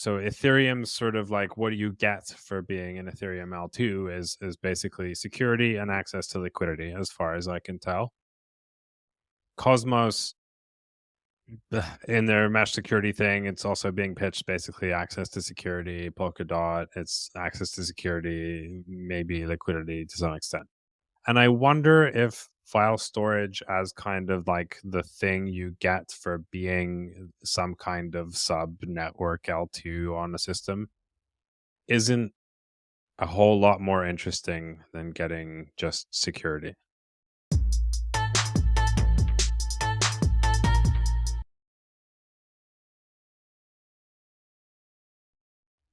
So Ethereum's sort of like what do you get for being an Ethereum L2 is basically security and access to liquidity, as far as I can tell. Cosmos, in their mesh security thing, it's also being pitched basically access to security. Polkadot, it's access to security, maybe liquidity to some extent. And I wonder if file storage as kind of like the thing you get for being some kind of sub network L2 on a system isn't a whole lot more interesting than getting just security.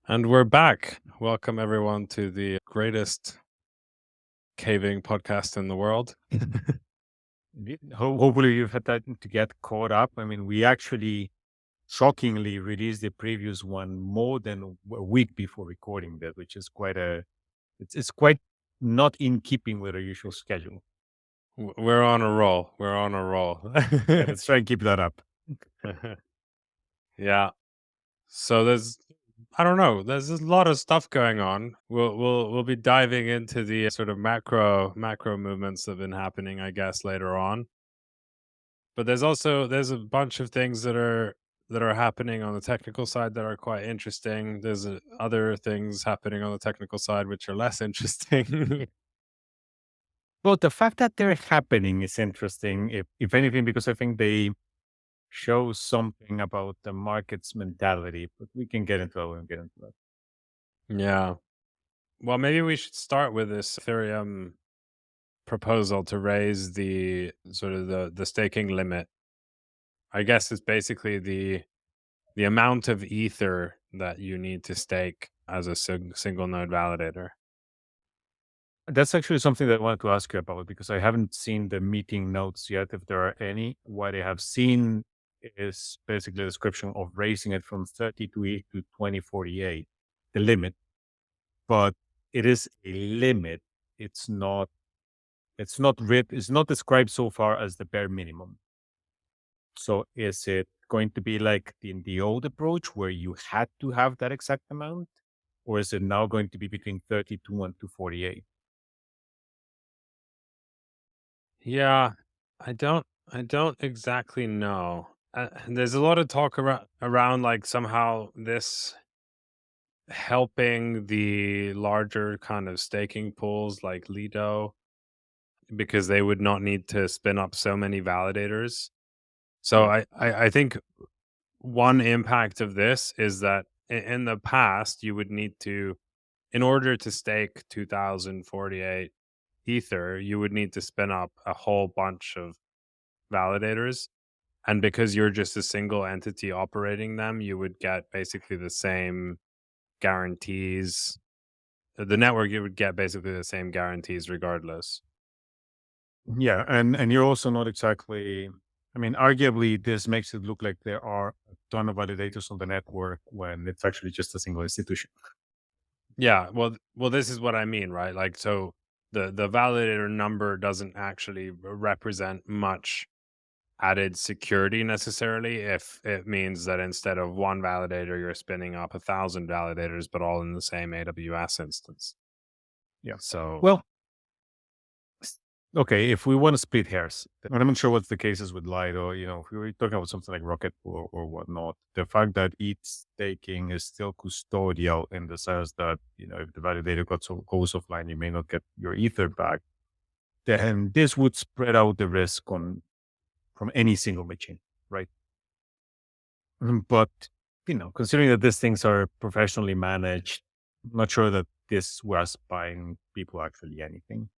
And we're back. Welcome everyone to the greatest caving podcast in the world. Hopefully you've had time to get caught up. I mean, we actually shockingly released the previous one more than a week before recording that, which is it's quite not in keeping with our usual schedule. We're on a roll. We're on a roll. Yeah, let's try and keep that up. Yeah. So I don't know. There's a lot of stuff going on. We'll be diving into the sort of macro movements that have been happening, I guess, later on. But there's a bunch of things that are happening on the technical side that are quite interesting. There's other things happening on the technical side which are less interesting. Well, the fact that they're happening is interesting, if anything, because I think they show something about the market's mentality, but we can get into that when we get into that. Yeah. Well, maybe we should start with this Ethereum proposal to raise the sort of the staking limit. I guess it's basically the amount of ether that you need to stake as a single node validator. That's actually something that I wanted to ask you about because I haven't seen the meeting notes yet, if there are any. What I have seen is basically a description of raising it from 32 to 2048, the limit. But it is a limit. It's not described so far as the bare minimum. So is it going to be like in the old approach where you had to have that exact amount? Or is it now going to be between 32 and 248? Yeah, I don't exactly know. There's a lot of talk around like somehow this helping the larger kind of staking pools like Lido because they would not need to spin up so many validators. So Yeah. I think one impact of this is that in the past you would need to, in order to stake 2048 ether, you would need to spin up a whole bunch of validators. And because you're just a single entity operating them, you would get basically the same guarantees. The network, you would get basically the same guarantees regardless. Yeah, and you're also not exactly. I mean, arguably, this makes it look like there are a ton of validators on the network when it's actually just a single institution. Yeah, well, this is what I mean, right? Like, so the validator number doesn't actually represent much added security necessarily if it means that instead of one validator, you're spinning up 1,000 validators, but all in the same AWS instance. Yeah. So Well, okay, if we want to split hairs, and I'm not sure what the cases with Lido, if we were talking about something like Rocket Pool or whatnot, the fact that each staking is still custodial in the sense that, if the validator goes offline, you may not get your ether back, then this would spread out the risk from any single machine, right? But, considering that these things are professionally managed, I'm not sure that this was buying people actually anything.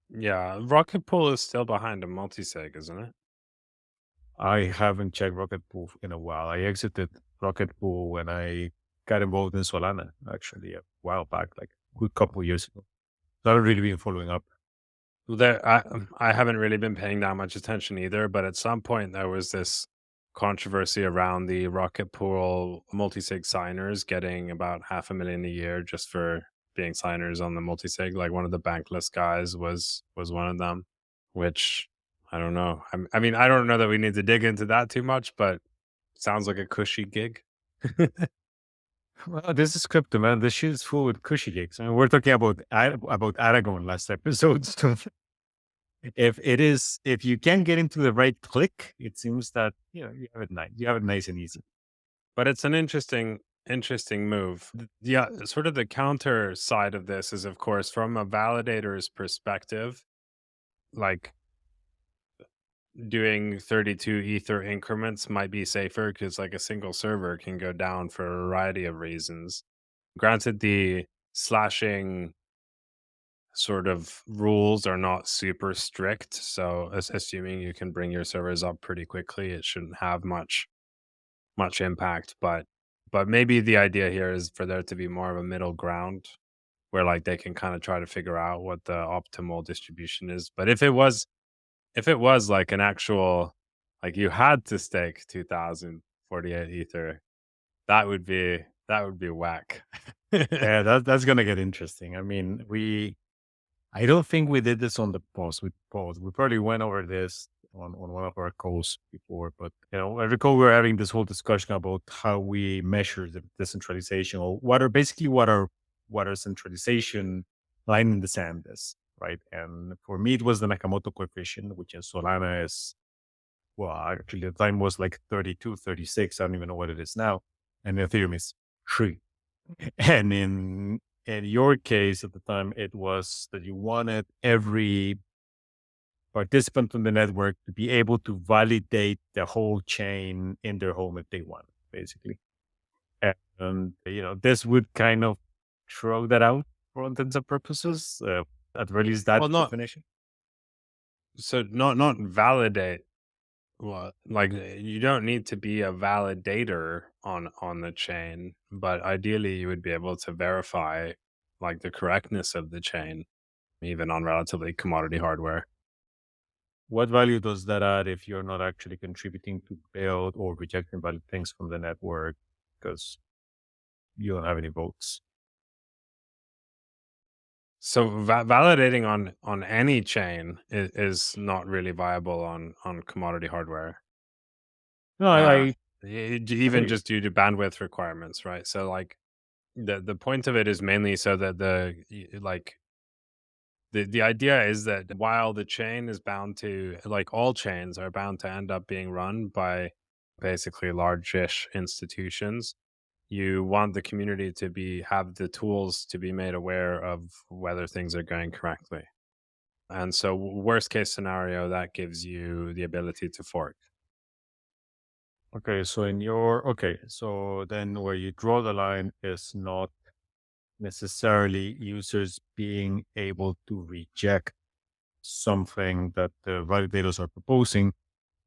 yeah, Rocket Pool is still behind a multisig, isn't it? I haven't checked Rocket Pool in a while. I exited Rocket Pool when I got involved in Solana, actually, a while back, like a good couple of years ago. So I haven't really been following up. I haven't really been paying that much attention either, but at some point there was this controversy around the Rocket Pool multisig signers getting about 500,000 a year just for being signers on the multisig. Like one of the bankless guys was one of them, which I don't know. I mean, I don't know that we need to dig into that too much, but sounds like a cushy gig. Well, this is crypto, man. This shit is full with cushy gigs. I mean, we're talking about Aragon last episode. So if you can get into the right click, it seems that you have it nice. You have it nice and easy. But it's an interesting move. Yeah, sort of the counter side of this is, of course, from a validator's perspective, like doing 32 ether increments might be safer because like a single server can go down for a variety of reasons. Granted, the slashing sort of rules are not super strict, so assuming you can bring your servers up pretty quickly, it shouldn't have much impact. But maybe the idea here is for there to be more of a middle ground where like they can kind of try to figure out what the optimal distribution is. But if it was like an actual, like you had to stake 2048 ether, that would be whack. Yeah, that's gonna get interesting. I mean, I don't think we did this on the post with post. We probably went over this on one of our calls before, but I recall we were having this whole discussion about how we measure the decentralization, or what our centralization line in the sand is, right? And for me, it was the Nakamoto coefficient, which in Solana is, well, actually the time was like 32, 36. I don't even know what it is now, and Ethereum is 3. And in your case at the time, it was that you wanted every participant on the network to be able to validate the whole chain in their home if they want, basically. And this would kind of throw that out for all intents and purposes, at very least that Well, not definition. so not validate. Well, like you don't need to be a validator on the chain, but ideally you would be able to verify like the correctness of the chain, even on relatively commodity hardware. What value does that add if you're not actually contributing to build or rejecting valid things from the network because you don't have any votes? So validating on any chain is not really viable on commodity hardware. No, Uh, I even hear you. just due to bandwidth requirements, right? So like the point of it is mainly so that like the idea is that while the chain is bound to, like all chains are bound to end up being run by basically large-ish institutions, you want the community to have the tools to be made aware of whether things are going correctly. And so worst case scenario, that gives you the ability to fork. Okay, so then where you draw the line is not necessarily users being able to reject something that the validators are proposing,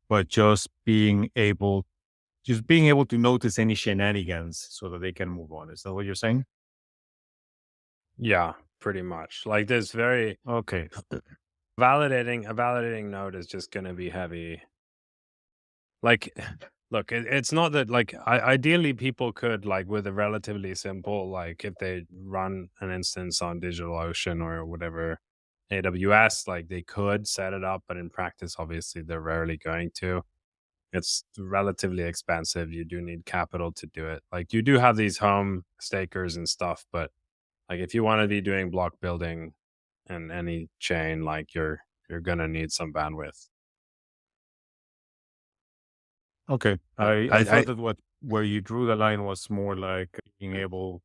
but just being able to notice any shenanigans so that they can move on. Is that what you're saying? Yeah, pretty much. Like there's very Okay. validating a validating node is just going to be heavy. Like, look, it's not that like ideally people could like with a relatively simple, like if they run an instance on DigitalOcean or whatever AWS, like they could set it up, but in practice, obviously they're rarely going to. It's relatively expensive. You do need capital to do it. Like you do have these home stakers and stuff, but like if you want to be doing block building in any chain, like you're gonna need some bandwidth. Okay. Uh, I I thought that where you drew the line was more like being able,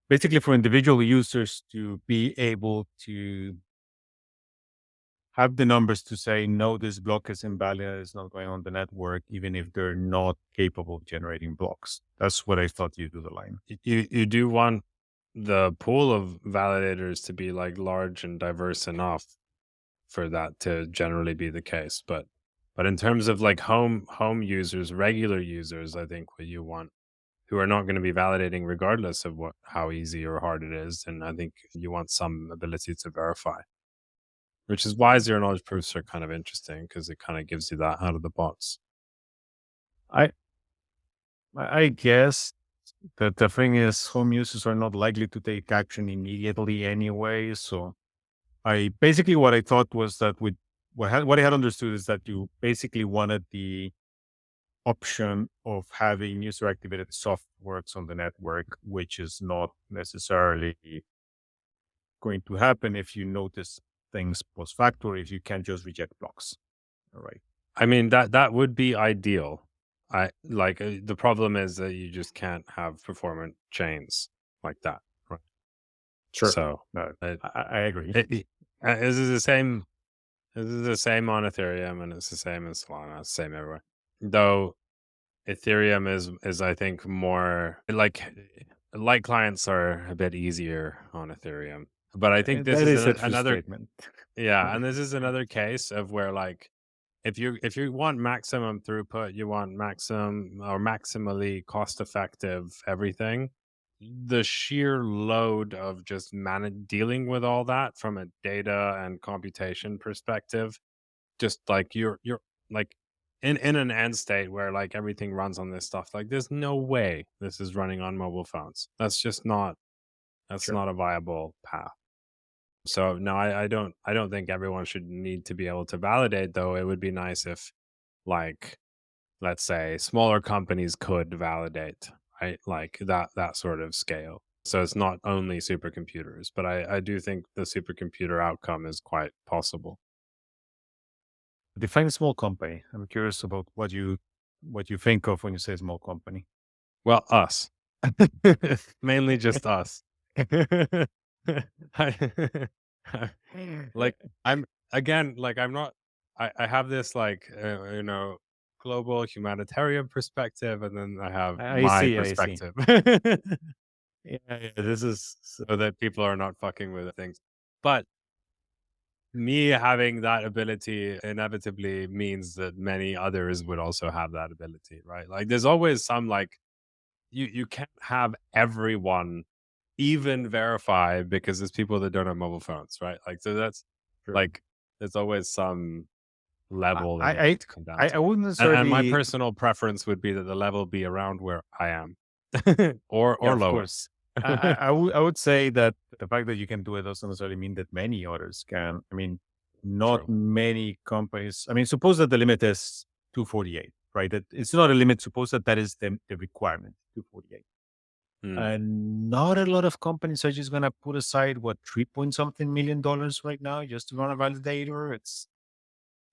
basically for individual users to be able to have the numbers to say, no, this block is invalid, it's not going on the network, even if they're not capable of generating blocks. That's what I thought you do the line. you do want the pool of validators to be like large and diverse enough for that to generally be the case. But in terms of like home users, regular users, I think what you want who are not going to be validating regardless of what how easy or hard it is, and I think you want some ability to verify. Which is why zero knowledge proofs are kind of interesting because it kind of gives you that out of the box. I I guess that the thing is home users are not likely to take action immediately anyway. So I basically what I thought was that with what I had understood is that you basically wanted option of having user activated soft works on the network, which is not necessarily going to happen if you notice things post facto, if you can't just reject blocks. All right. I mean, that would be ideal. I like the problem is that you just can't have performant chains like that. Right. Sure. So No, it, I agree. this is the same. This is the same on Ethereum, and it's the same in Solana. It's the same everywhere. Though Ethereum is I think more like light clients are a bit easier on Ethereum. But I think this That is is a true another statement. yeah, and this is another case of where like if you want maximum throughput, you want maximum or maximally cost effective everything. The sheer load of just dealing with all that from a data and computation perspective, just like you're like in an end state where like everything runs on this stuff. Like there's no way this is running on mobile phones. That's Sure. not a viable path. So no, I don't think everyone should need to be able to validate, though it would be nice if like let's say smaller companies could validate, right? Like that sort of scale. So it's not only supercomputers, but I do think the supercomputer outcome is quite possible. Define small company. I'm curious about what you think of when you say small company. Well, us. Mainly just us. I like I'm again like I'm not I have this like global humanitarian perspective, and then I have I my see. I see. perspective. Yeah, yeah. This is So that people are not fucking with things. But me having that ability inevitably means that many others would also have that ability, right? Like there's always some like you can't have everyone even verify because there's people that don't have mobile phones, right? Like so that's true. like there's always some I level that you I have to come down I to. wouldn't And my necessarily. personal preference would be that the level be around where I am. Yeah, or of lower. course. I would say that the fact that you can do it doesn't necessarily mean that many others can. I mean, not True. many companies. I mean, suppose that the limit is 248, right? That it's not a limit. Suppose that that is the requirement, 248. Hmm. And not a lot of companies are just gonna put aside what 3 point something million dollars right now just to run a validator. It's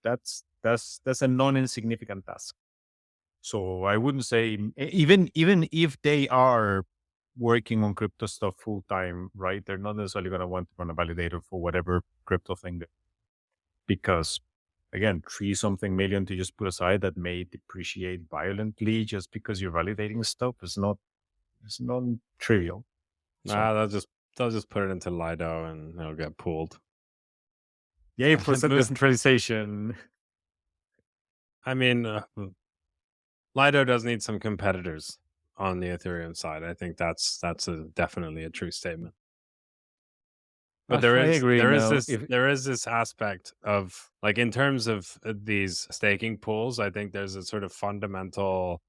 that's a non-insignificant task. So I wouldn't say even if they are working on crypto stuff full time, right? They're not necessarily going to want to run a validator for whatever crypto thing because again, 3 something million to just put aside that may depreciate violently just because you're validating stuff is not it's non trivial. So Nah, they'll just put it into Lido and it'll get pooled. yay for decentralization. I mean, Lido does need some competitors on the Ethereum side. I think that's definitely a true statement. But I agree. Now, if there is this aspect of like in terms of these staking pools, I think there's a sort of fundamental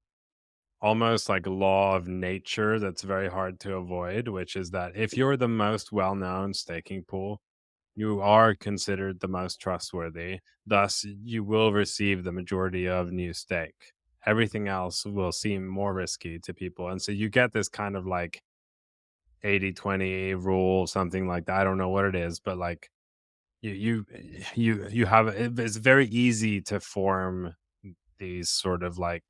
almost like law of nature that's very hard to avoid, which is that if you're the most well-known staking pool, you are considered the most trustworthy. Thus, you will receive the majority of new stake. Everything else will seem more risky to people. And so you get this kind of like 80-20 rule, something like that. I don't know what it is, but like you have it's very easy to form these sort of like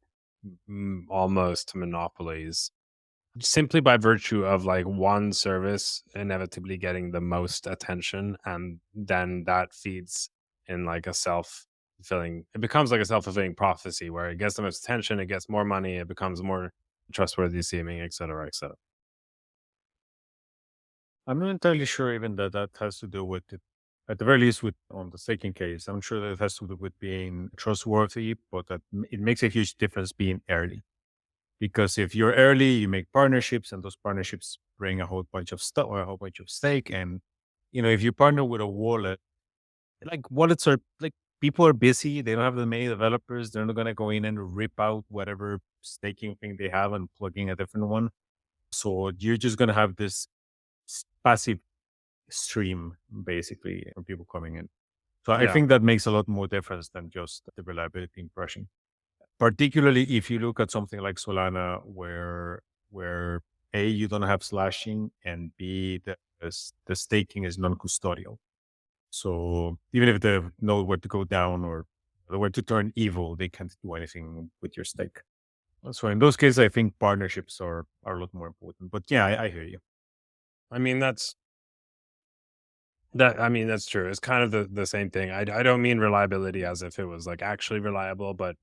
almost monopolies simply by virtue of like one service inevitably getting the most attention, and then that feeds in like a self-fulfilling it becomes like a self-fulfilling prophecy where it gets the most attention, it gets more money, it becomes more trustworthy seeming, etc., etc. I'm not entirely sure even that that has to do with it. At the very least, with on the staking case, I'm sure that it has to do with being trustworthy, but that it makes a huge difference being early. Because if you're early, you make partnerships, and those partnerships bring a whole bunch of stuff or a whole bunch of stake. And if you partner with a wallet, like wallets are like people are busy; they don't have the many developers. They're not gonna go in and rip out whatever staking thing they have and plug in a different one. So you're just gonna have this passive stream basically from people coming in. So I Yeah. think that makes a lot more difference than just the reliability impression. particularly if you look at something like Solana, where A, you don't have slashing, and B, the staking is non-custodial. So even if they know where to go down or where to turn evil, they can't do anything with your stake. So in those cases, I think partnerships are a lot more important. But yeah, I hear you. I mean, that's true. It's kind of the same thing. I don't mean reliability as if it was like actually reliable, but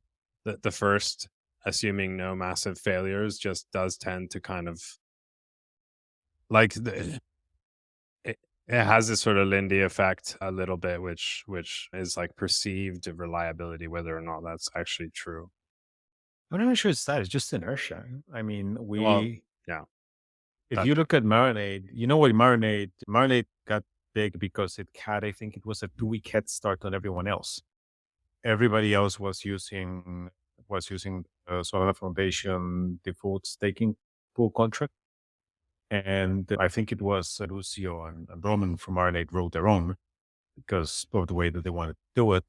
the first, assuming no massive failures, just does tend to kind of like it, it has this sort of Lindy effect a little bit, which is like perceived reliability, whether or not that's actually true. I'm not even sure it's that. It's just inertia. I mean, Well, yeah, if that you look at Marinade, you know what Marinade got big because it had, I think it was a 2 week head start on everyone else. Everybody else was using Solana Foundation default staking pool contract. And I think it was Lucio and Roman from Marinade wrote their own because of the way that they wanted to do it.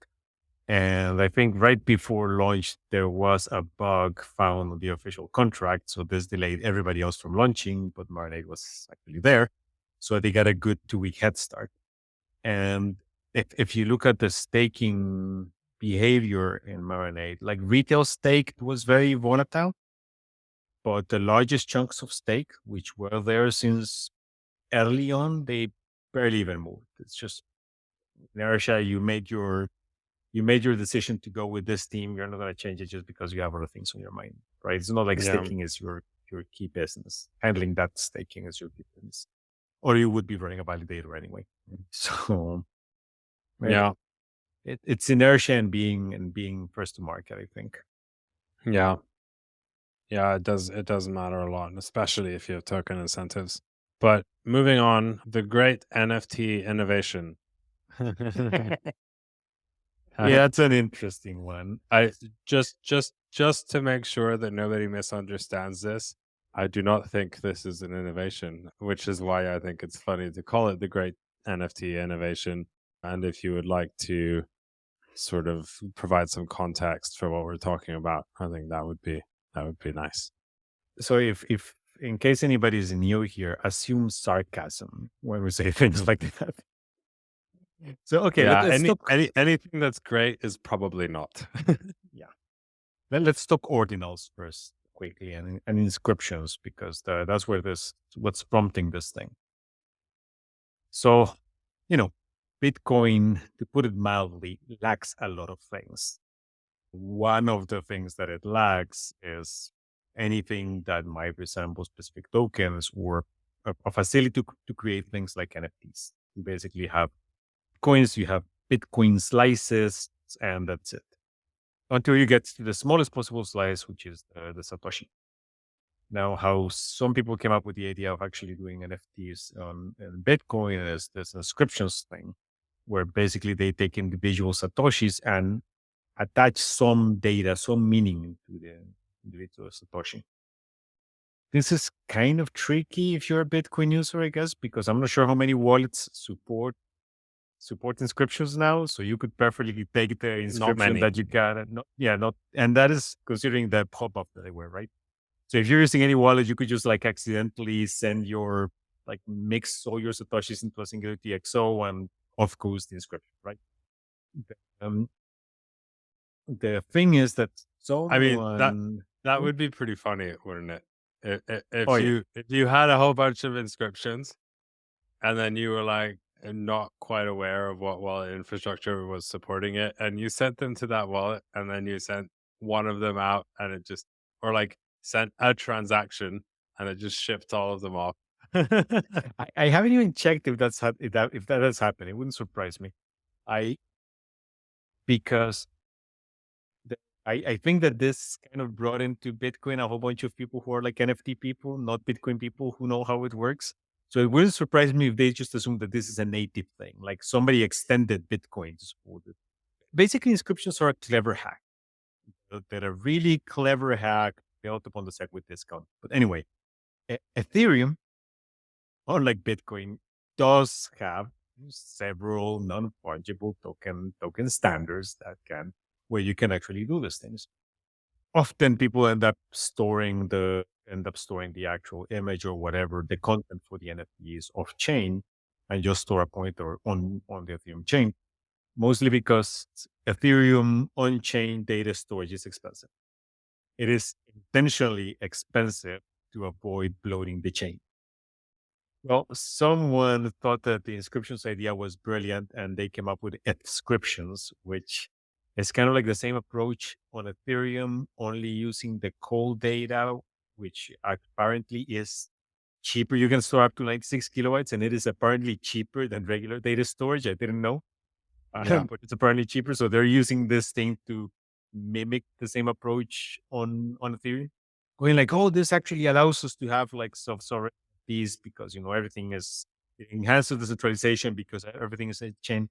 And I think right before launch, there was a bug found on the official contract. So this delayed everybody else from launching, but Marinade was actually there. So they got a good 2 week head start. And if you look at the staking behavior in Marinade, like retail stake was very volatile, but the largest chunks of stake, which were there since early on, they barely even moved. It's just inertia. You made your decision to go with this team. You're not going to change it just because you have other things on your mind, right? It's not like yeah staking is your key business. Handling that staking is your key business, or you would be running a validator anyway. So it, yeah it's inertia and being first to market, I think. yeah yeah. It does matter a lot, and especially if you have token incentives. But moving on, the great NFT innovation. Yeah, that's an interesting one. I just to make sure that nobody misunderstands this, I do not think this is an innovation, which is why I think it's funny to call it the great NFT innovation. And if you would like to sort of provide some context for what we're talking about, I think that would be nice. So if in case anybody's new here, assume sarcasm when we say things like that. So okay, Yeah, let's talk. anything that's great is probably not. Yeah, let's talk ordinals first quickly and inscriptions because that's where this what's prompting this thing. So you know, Bitcoin, to put it mildly, lacks a lot of things. One of the things that it lacks is anything that might resemble specific tokens or a facility to create things like NFTs. You basically have coins, you have Bitcoin slices, and that's it. Until you get to the smallest possible slice, which is the Satoshi. Now, how some people came up with the idea of actually doing NFTs on in Bitcoin is this inscriptions thing, where basically they take individual Satoshis and attach some data, some meaning to the individual Satoshi. This is kind of tricky if you're a Bitcoin user, I guess, because I'm not sure how many wallets support inscriptions now. So you could perfectly take the Not inscription many. that you got. And not, yeah, not, and that is considering the pop up that they were, right? So if you're using any wallet, you could just like accidentally send your like mix all your satoshis into a single TXO and off goes the inscription, right? Um, the thing is that I mean, that someone, that Hmm? would be pretty funny, wouldn't it? Oh If yeah, you had a whole bunch of inscriptions and then you were like not quite aware of what wallet infrastructure was supporting it, and you sent them to that wallet, and then you sent one of them out, and it just or like sent a transaction, and it just shipped all of them off. I haven't even checked if if that has happened. It wouldn't surprise me. I because I think that this kind of brought into Bitcoin a whole bunch of people who are like NFT people, not Bitcoin people who know how it works. So it wouldn't surprise me if they just assume that this is a native thing, like somebody extended Bitcoin to support it. Basically, inscriptions are a clever hack. They're a really clever hack built upon the SegWit discount. But anyway, Ethereum, unlike Bitcoin, does have several non-fungible token standards where you can actually do these things. often people end up storing the actual image or whatever the content for the NFT is off chain and just store a pointer on the Ethereum chain. Mostly because Ethereum on chain data storage is expensive. It is intentionally expensive to avoid bloating the chain. Well, someone thought that the inscriptions idea was brilliant and they came up with inscriptions, which is kind of like the same approach on Ethereum, only using the cold data, which apparently is cheaper. You can store up to 96 kilobytes, and it is apparently cheaper than regular data storage. I didn't know, Yeah. but it's apparently cheaper. So they're using this thing to mimic the same approach on Ethereum, going like, oh, this actually allows us to have like sovereign peace because everything is it enhances decentralization because everything is a chain.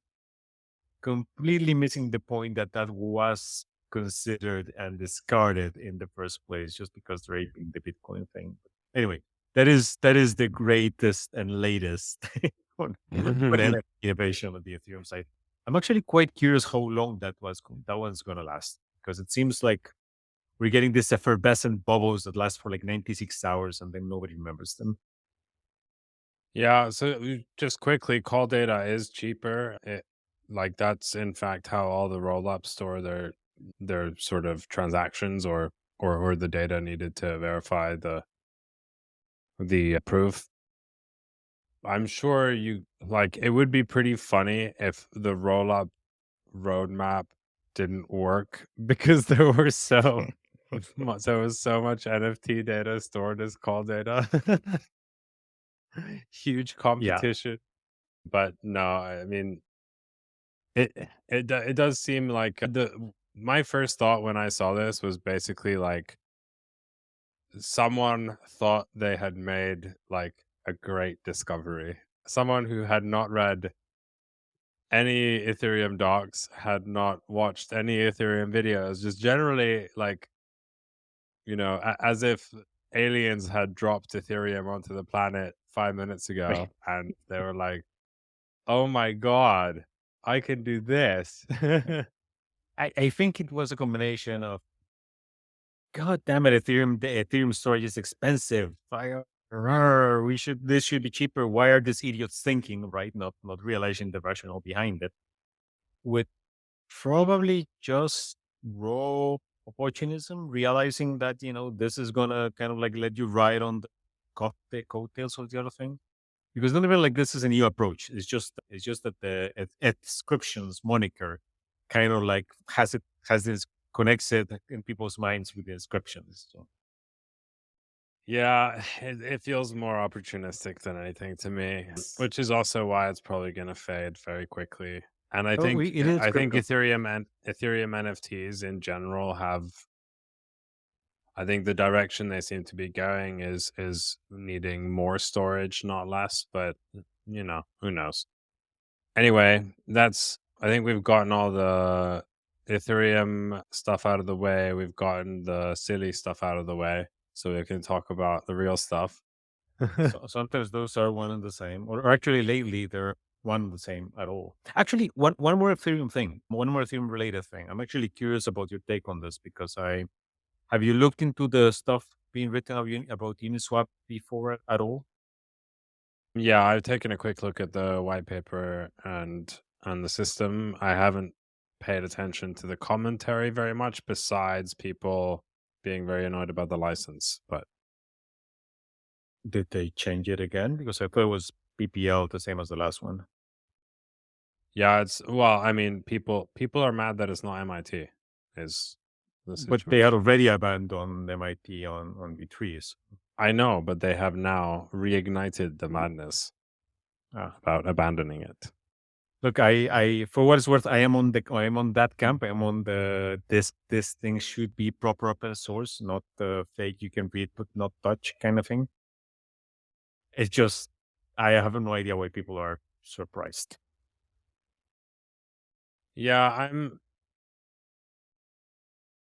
Completely missing the point that that was considered and discarded in the first place just because they're aping the Bitcoin thing. Anyway, that is the greatest and latest on NFT innovation on the Ethereum side. I'm actually quite curious how long that one's going to last because it seems like we're getting these effervescent bubbles that last for like 96 hours and then nobody remembers them. Yeah, so just quickly, call data is cheaper. Like that's in fact how all the rollups store their sort of transactions or the data needed to verify the proof. I'm sure you like it would be pretty funny if the rollup roadmap didn't work because there were there was so much NFT data stored as call data. Huge Yeah. competition. But no, I mean it does seem like the my first thought when I saw this was basically like someone thought they had made like a great discovery. Someone who had not read any Ethereum docs, had not watched any Ethereum videos, just generally like, as if aliens had dropped Ethereum onto the planet 5 minutes ago and they were like, oh my God, I can do this. I think it was a combination of God damn it, Ethereum. The Ethereum storage is expensive. This should be cheaper. Why are these idiots thinking, right? Not realizing the rationale behind it. With probably just raw opportunism, realizing that, this is gonna kind of like let you ride on the coattails of the other thing. Because not even like this is a new approach. It's just that the inscriptions moniker kind of like has this connects it in people's minds with the inscriptions. So Yeah, it feels more opportunistic than anything to me, which is also why it's probably going to fade very quickly. And I oh, think it is I think crypto. Ethereum NFTs in general have. I think the direction they seem to be going is needing more storage, not less. But who knows? Anyway, I think we've gotten all the Ethereum stuff out of the way. We've gotten the silly stuff out of the way, so we can talk about the real stuff. So sometimes those are one and the same, or actually lately they're one and the same at all. Actually, one more Ethereum thing, one more Ethereum related thing. I'm actually curious about your take on this because I have you looked into the stuff being written about Uniswap V4 at all? Yeah, I've taken a quick look at the white paper and the system. I haven't paid attention to the commentary very much, besides people being very annoyed about the license. But Did they change it again? Because I thought it was PPL, the same as the last one. yeah, I mean, people are mad that it's not MIT. Is the But they had situation? already abandoned MIT on V3s. I know, but they have now reignited the madness Ah. about abandoning it. Look, I for what it's worth, I am on that camp. I am on this thing should be proper open source, not the fake you can read but not touch kind of thing. It's just I have no idea why people are surprised. Yeah,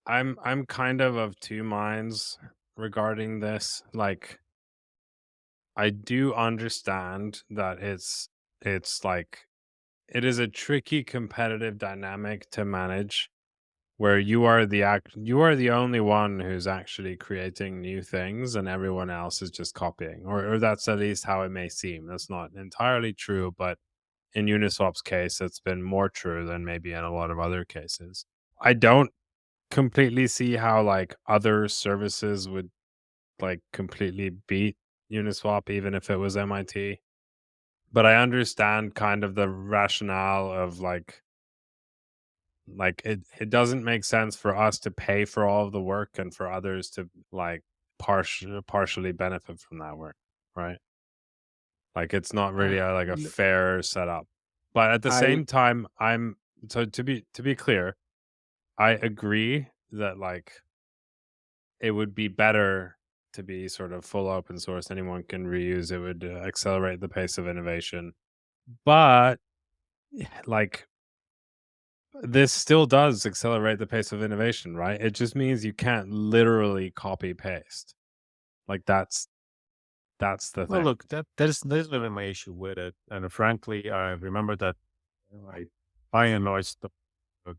I'm kind of two minds regarding this. Like, I do understand that it's like it is a tricky competitive dynamic to manage where you are the only one who's actually creating new things and everyone else is just copying, or that's at least how it may seem. That's not entirely true, but in Uniswap's case, it's been more true than maybe in a lot of other cases. I don't completely see how like other services would like completely beat Uniswap, even if it was MIT. But I understand kind of the rationale of like it doesn't make sense for us to pay for all of the work and for others to like partially benefit from that work, right? Like it's not Uh, really like a l- fair setup. But at the I same time, I'm so to be clear, I agree that like it would be better to be sort of full open source. Anyone can reuse it. Would accelerate the pace of innovation. But like this still does accelerate the pace of innovation, right? It just means you can't literally copy paste. Like that's the Well, thing. look, that is really my issue with it, and frankly, I remember that I by and large stopped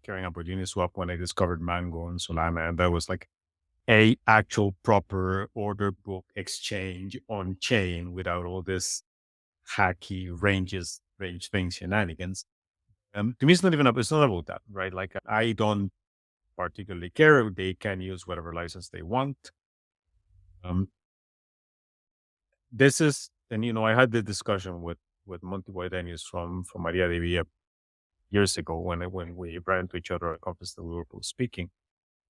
carrying up with Uniswap when I discovered Mango and Solana, and that was like a actual proper order book exchange on chain without all this hacky range thing shenanigans. To me, it's not about that, right? Like I don't particularly care. They can use whatever license they want. Um, this is, and I had the discussion with Monty Guadenius from MariaDB years ago when we ran into each other at a conference that we were both speaking.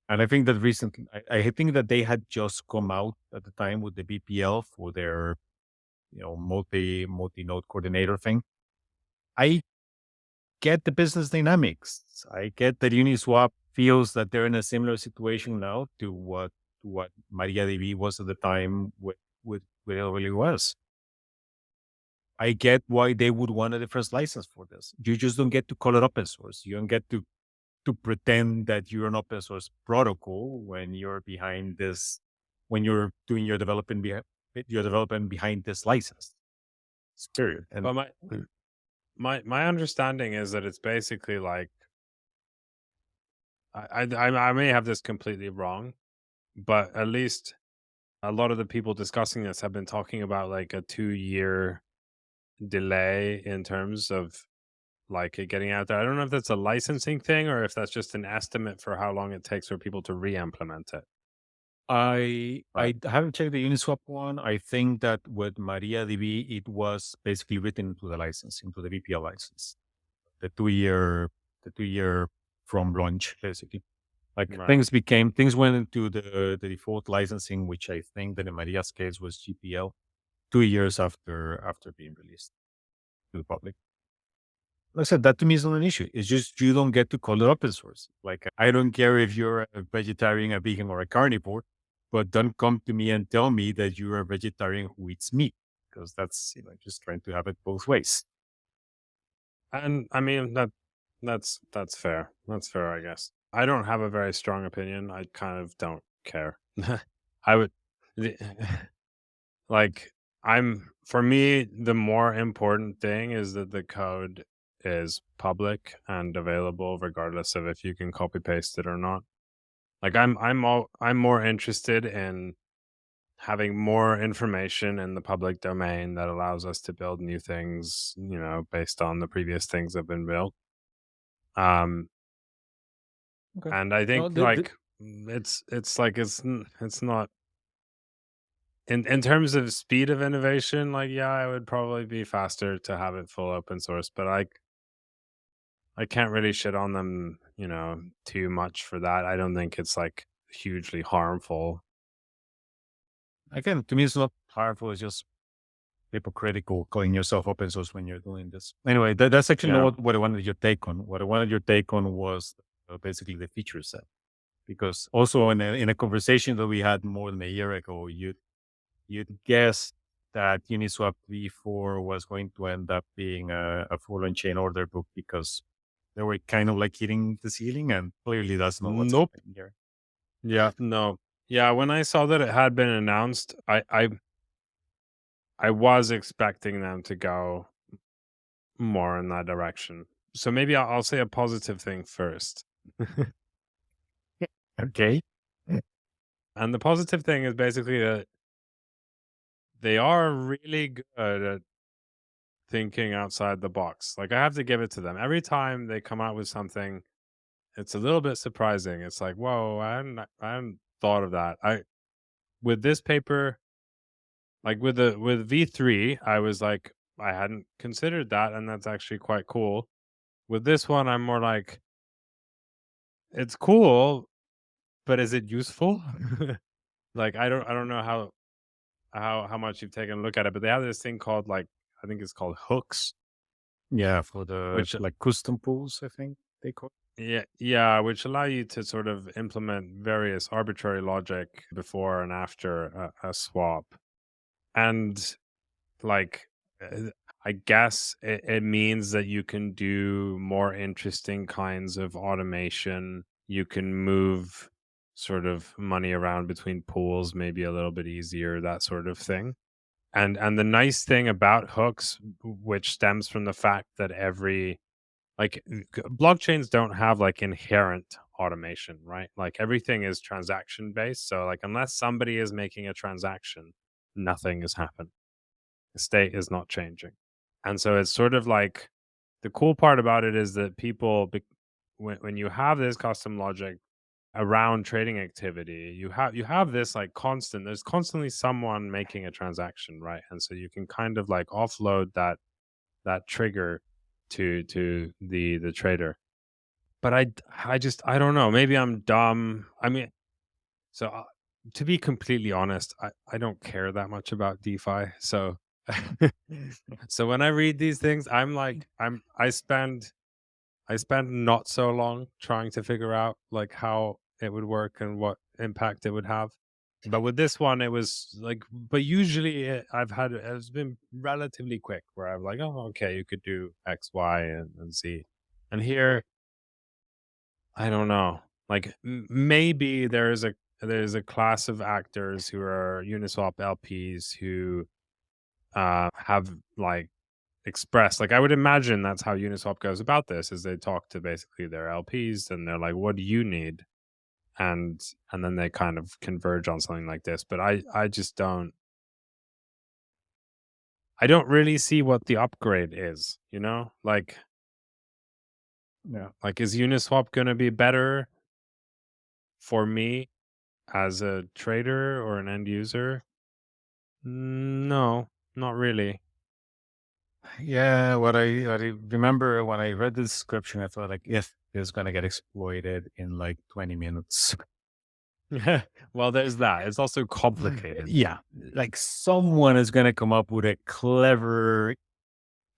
And I think that recently, I think that they had just come out at the time with the BPL for their multi node coordinator thing. I get the business dynamics. I get that Uniswap feels that they're in a similar situation now to what MariaDB was at the time with AWS. I get why they would want a different license for this. You just don't get to call it open source. You don't get to pretend that you're an open source protocol when you're behind this, when you're doing your development behind this license. Period. And But my understanding is that it's basically like I may have this completely wrong, but at least a lot of the people discussing this have been talking about like a 2 year delay in terms of like it getting out there. I don't know if that's a licensing thing or if that's just an estimate for how long it takes for people to re-implement it. I Right. haven't checked the Uniswap one. I think that with MariaDB, it was basically written into the license, into the VPL license, the 2 year, the 2 year from launch, basically. Like Right. things went into the default licensing, which I think that in Maria's case was GPL, 2 years after being released to the public. Like I said, that to me is not an issue. It's just you don't get to call it open source. Like I don't care if you're a vegetarian, a vegan, or a carnivore, but don't come to me and tell me that you're a vegetarian who eats meat, because that's just trying to have it both ways. And I mean that's fair. That's fair, I guess. I don't have a very strong opinion. I kind of don't care. I would the- like I'm for me the more important thing is that the code is public and available regardless of if you can copy paste it or not. Like I'm more interested in having more information in the public domain that allows us to build new things, based on the previous things that have been built. Um, Okay. and I Well, think like it's like it's not in terms of speed of innovation. Like yeah, it would probably be faster to have it full open source, but I can't really shit on them, too much for that. I don't think it's like hugely harmful. again, to me, it's not harmful. It's just hypocritical calling yourself open source when you're doing this. Anyway, that's actually Yeah. not what I wanted your take on. What I wanted your take on was basically the feature set. Because also in a conversation that we had more than a year ago, you'd guessed that Uniswap V4 was going to end up being a full on-chain order book because they were kind of like hitting the ceiling, and clearly that's not what's Nope. happening here. Yeah. No. Yeah. When I saw that it had been announced, I was expecting them to go more in that direction. So maybe I'll say a positive thing first. Okay. And the positive thing is basically that they are really good at thinking outside the box. Like, I have to give it to them. Every time they come out with something, it's a little bit surprising. It's like, whoa, I hadn't thought of that. I with this paper, like with V3, I was like, I hadn't considered that, and that's actually quite cool. With this one, I'm more like, it's cool, but is it useful? Like, I don't know how much you've taken a look at it, but they have this thing called, like, I think it's called hooks, Yeah, for the which like custom pools, I think they call. yeah, which allow you to sort of implement various arbitrary logic before and after a swap. And like, uh, I guess it means that you can do more interesting kinds of automation. You can move sort of money around between pools maybe a little bit easier, that sort of thing. And the nice thing about hooks, which stems from the fact that every like blockchains don't have like inherent automation, right? Like, everything is transaction based. So like, unless somebody is making a transaction, nothing is happening. The state is not changing. And so it's sort of like, the cool part about it is that when you have this custom logic around trading activity, you have this like constant, there's constantly someone making a transaction, right? And so you can kind of like offload that trigger to the trader. But I don't know, maybe I'm dumb. I mean, so to be completely honest, I don't care that much about DeFi. So so when I read these things, I'm like, I spend not so long trying to figure out like how it would work and what impact it would have. But with this one, it was like, but usually it's been relatively quick where I'm like, oh, okay, you could do X, Y, and Z. And here, I don't know. Like, maybe there's a class of actors who are Uniswap LPs who have like expressed, like, I would imagine that's how Uniswap goes about this, is they talk to basically their LPs and they're like, what do you need? And and then they kind of converge on something like this. But I just don't really see what the upgrade is, you know? Yeah. Like, is Uniswap gonna be better for me as a trader or an end user? No, not really. Yeah, what I remember when I read the description, I thought like, if it's gonna get exploited in like 20 minutes. Well, there's that. It's also complicated. Yeah, like someone is gonna come up with a clever,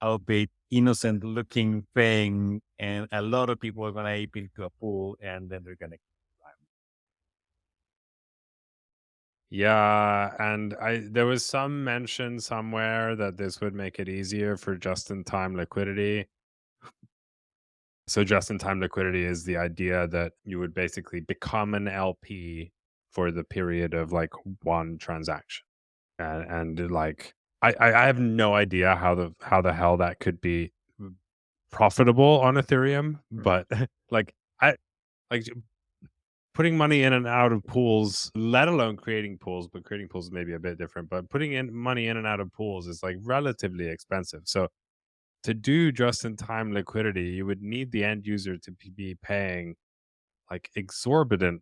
albeit innocent looking thing, and a lot of people are gonna ape it to a pool, and then they're gonna. Yeah, and there was some mention somewhere that this would make it easier for just-in-time liquidity. So just-in-time liquidity is the idea that you would basically become an LP for the period of like one transaction. And like, I have no idea how the hell that could be profitable on Ethereum, but like, I like putting money in and out of pools, let alone creating pools, but creating pools may be a bit different. But putting in money in and out of pools is like relatively expensive. So to do just in time liquidity, you would need the end user to be paying like exorbitant,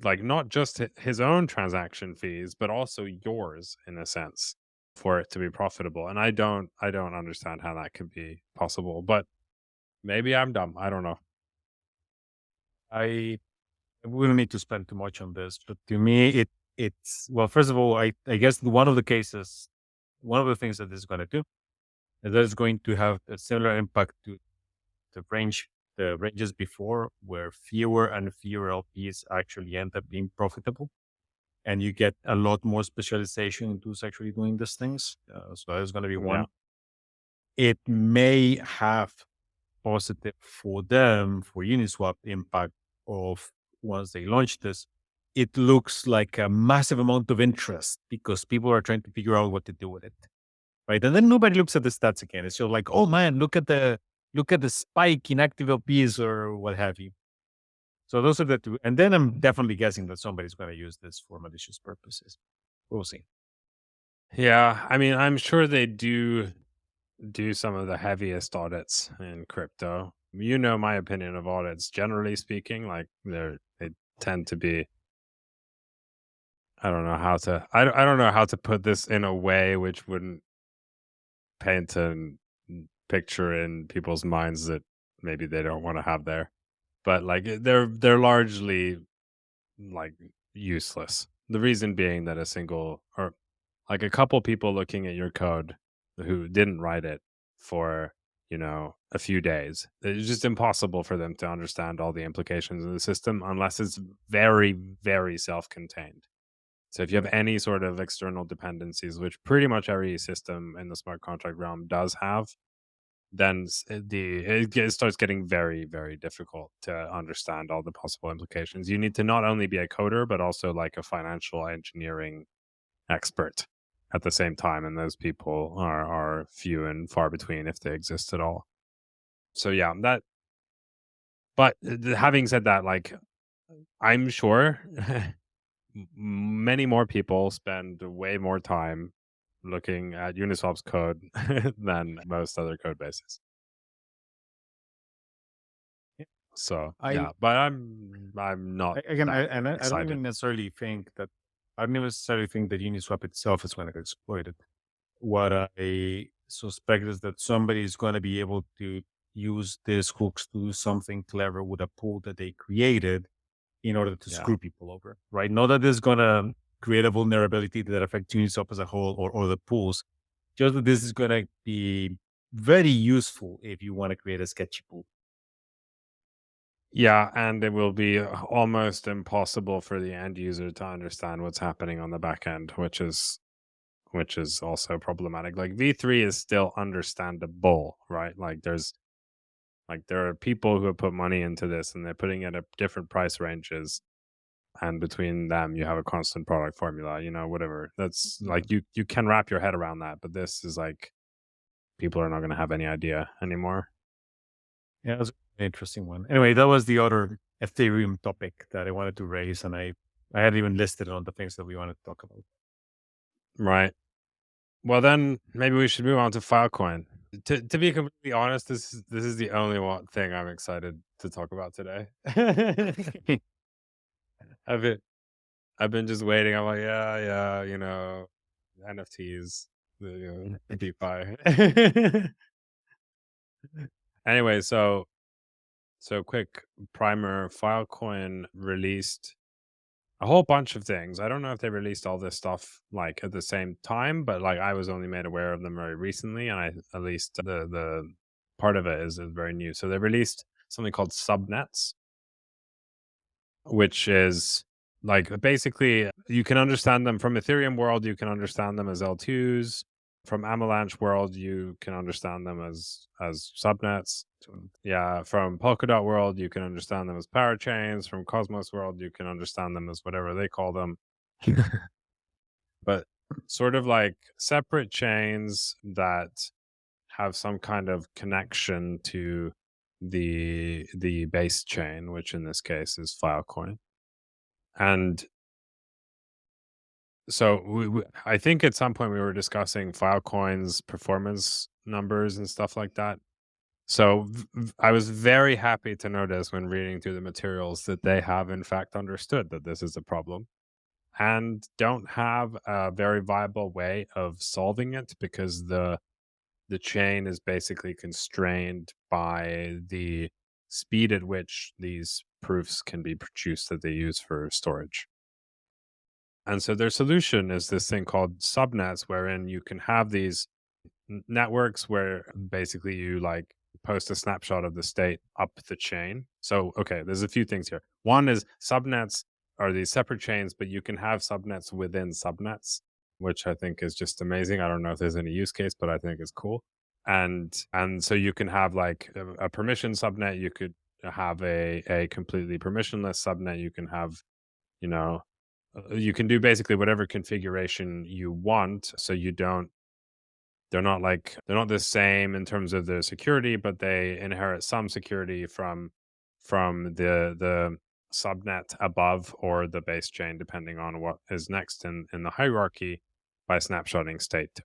like, not just his own transaction fees, but also yours in a sense, for it to be profitable. And I don't understand how that could be possible. But maybe I'm dumb. I don't know. I we don't need to spend too much on this, but to me, it's well. First of all, I guess one of the cases, one of the things that this is going to do is that it's going to have a similar impact to the ranges before, where fewer and fewer LPs actually end up being profitable, and you get a lot more specialization into who's actually doing these things. So that's going to be Yeah. one. It may have positive for them, for Uniswap impact of once they launch this. It looks like a massive amount of interest because people are trying to figure out what to do with it. Right. And then nobody looks at the stats again. It's just like, oh man, look at the spike in active LPs or what have you. So those are the two. And then I'm definitely guessing that somebody's going to use this for malicious purposes. We'll see. Yeah, I mean, I'm sure they do some of the heaviest audits in crypto. You know my opinion of audits. Generally speaking, like they tend to be. I don't know how to. I don't know how to put this in a way which wouldn't paint a picture in people's minds that maybe they don't want to have there. But like they're largely like useless. The reason being that a single or like a couple people looking at your code who didn't write it for, a few days. It's just impossible for them to understand all the implications of the system unless it's very, very self-contained. So if you have any sort of external dependencies, which pretty much every system in the smart contract realm does have, then it starts getting very, very difficult to understand all the possible implications. You need to not only be a coder, but also like a financial engineering expert at the same time, and those people are few and far between if they exist at all. So yeah, that. But having said that, like I'm sure many more people spend way more time looking at Uniswap's code than most other code bases. Yeah. So I yeah, but I'm not again, that I don't excited. even necessarily think that I don't necessarily think that Uniswap itself is going to get exploited. What I suspect is that somebody is going to be able to use these hooks to do something clever with a pool that they created in order to Yeah. screw people over, right? Not that this is going to create a vulnerability that affects Uniswap as a whole or the pools, just that this is going to be very useful if you want to create a sketchy pool. Yeah, and it will be almost impossible for the end user to understand what's happening on the back end, which is also problematic. Like V3 is still understandable, right? There are people who have put money into this and they're putting it at different price ranges, and between them you have a constant product formula, whatever. That's Yeah, like you can wrap your head around that, but this is like people are not going to have any idea anymore. yeah, that's an interesting one. Anyway, that was the other Ethereum topic that I wanted to raise, and I had even listed on the things that we wanted to talk about. Right. Well, then maybe we should move on to Filecoin. To be completely honest, this is the only one thing I'm excited to talk about today. I've been I've been just waiting. I'm like, yeah, yeah, NFTs, DeFi. Anyway, so quick primer. Filecoin released a whole bunch of things. I don't know if they released all this stuff like at the same time, but like I was only made aware of them very recently, and I at least the part of it is very new. So they released something called subnets, which is like basically you can understand them from Ethereum world. You can understand them as L2s. From Avalanche world, you can understand them as subnets. Yeah, from Polkadot world, you can understand them as parachains. From Cosmos world, you can understand them as whatever they call them. But sort of like separate chains that have some kind of connection to the base chain, which in this case is Filecoin. And so I think at some point we were discussing Filecoin's performance numbers and stuff like that. So I was very happy to notice when reading through the materials that they have in fact understood that this is a problem and don't have a very viable way of solving it because the chain is basically constrained by the speed at which these proofs can be produced that they use for storage. And so their solution is this thing called subnets, wherein you can have these networks where basically you like post a snapshot of the state up the chain. So, okay, there's a few things here. One is subnets are these separate chains, but you can have subnets within subnets, which I think is just amazing. I don't know if there's any use case, but I think it's cool. And so you can have like a permission subnet. You could have a completely permissionless subnet. You can have, you know, you can do basically whatever configuration you want. So you don't they're not the same in terms of their security, but they inherit some security from the subnet above or the base chain, depending on what is next in the hierarchy, by snapshotting state.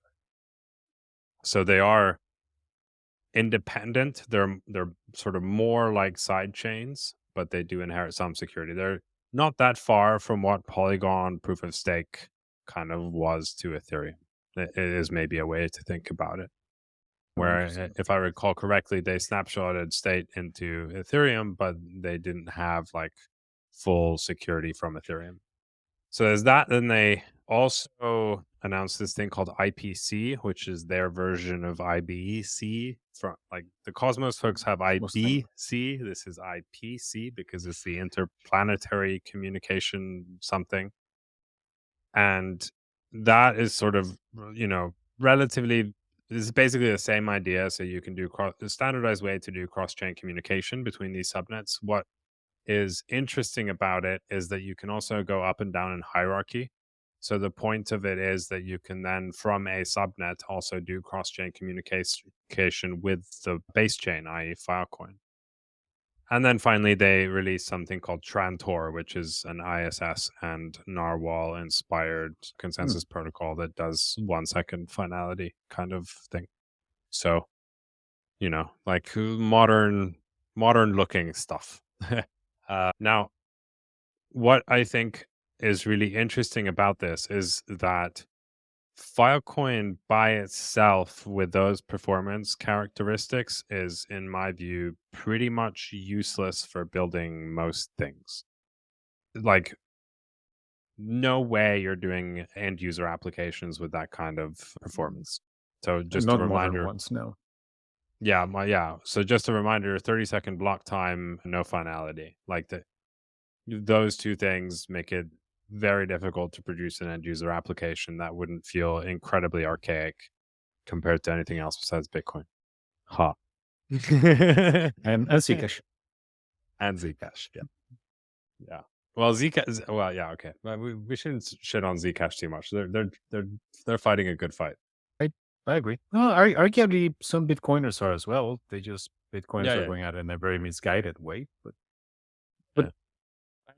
So they are independent. They're sort of more like side chains, but they do inherit some security. They're not that far from what Polygon proof of stake kind of was to Ethereum. It is maybe a way to think about it. Oh, Where, interesting. if I recall correctly, they snapshotted state into Ethereum, but they didn't have like full security from Ethereum. So there's that. Then they also announced this thing called IPC, which is their version of IBC. From like the Cosmos folks have Cosmos thing. IBC. This is IPC because it's the interplanetary communication something. And that is sort of, relatively, this is basically the same idea. So you can do a standardized way to do cross chain communication between these subnets. What is interesting about it is that you can also go up and down in hierarchy. So the point of it is that you can then, from a subnet, also do cross-chain communication with the base chain, i.e., Filecoin. And then finally, they released something called Trantor, which is an ISS and Narwhal inspired Hmm. consensus protocol that does 1 second finality kind of thing. So, like modern looking stuff. Now, what I think is really interesting about this is that Filecoin by itself, with those performance characteristics, is, in my view, pretty much useless for building most things. Like, no way you're doing end user applications with that kind of performance. So, just a Not modern reminder. ones, no. Yeah. So, just a reminder: 30-second block time, no finality. Like those two things make it very difficult to produce an end user application that wouldn't feel incredibly archaic compared to anything else besides Bitcoin. Ha. And Zcash. And Zcash. Yeah. Yeah. Well, Zcash. Well, yeah. Okay. Well, we shouldn't shit on Zcash too much. They're fighting a good fight. I I agree. No, arguably some Bitcoiners are as well. They just Yeah. Bitcoiners are Yeah. going at it in a very misguided way. But Yeah.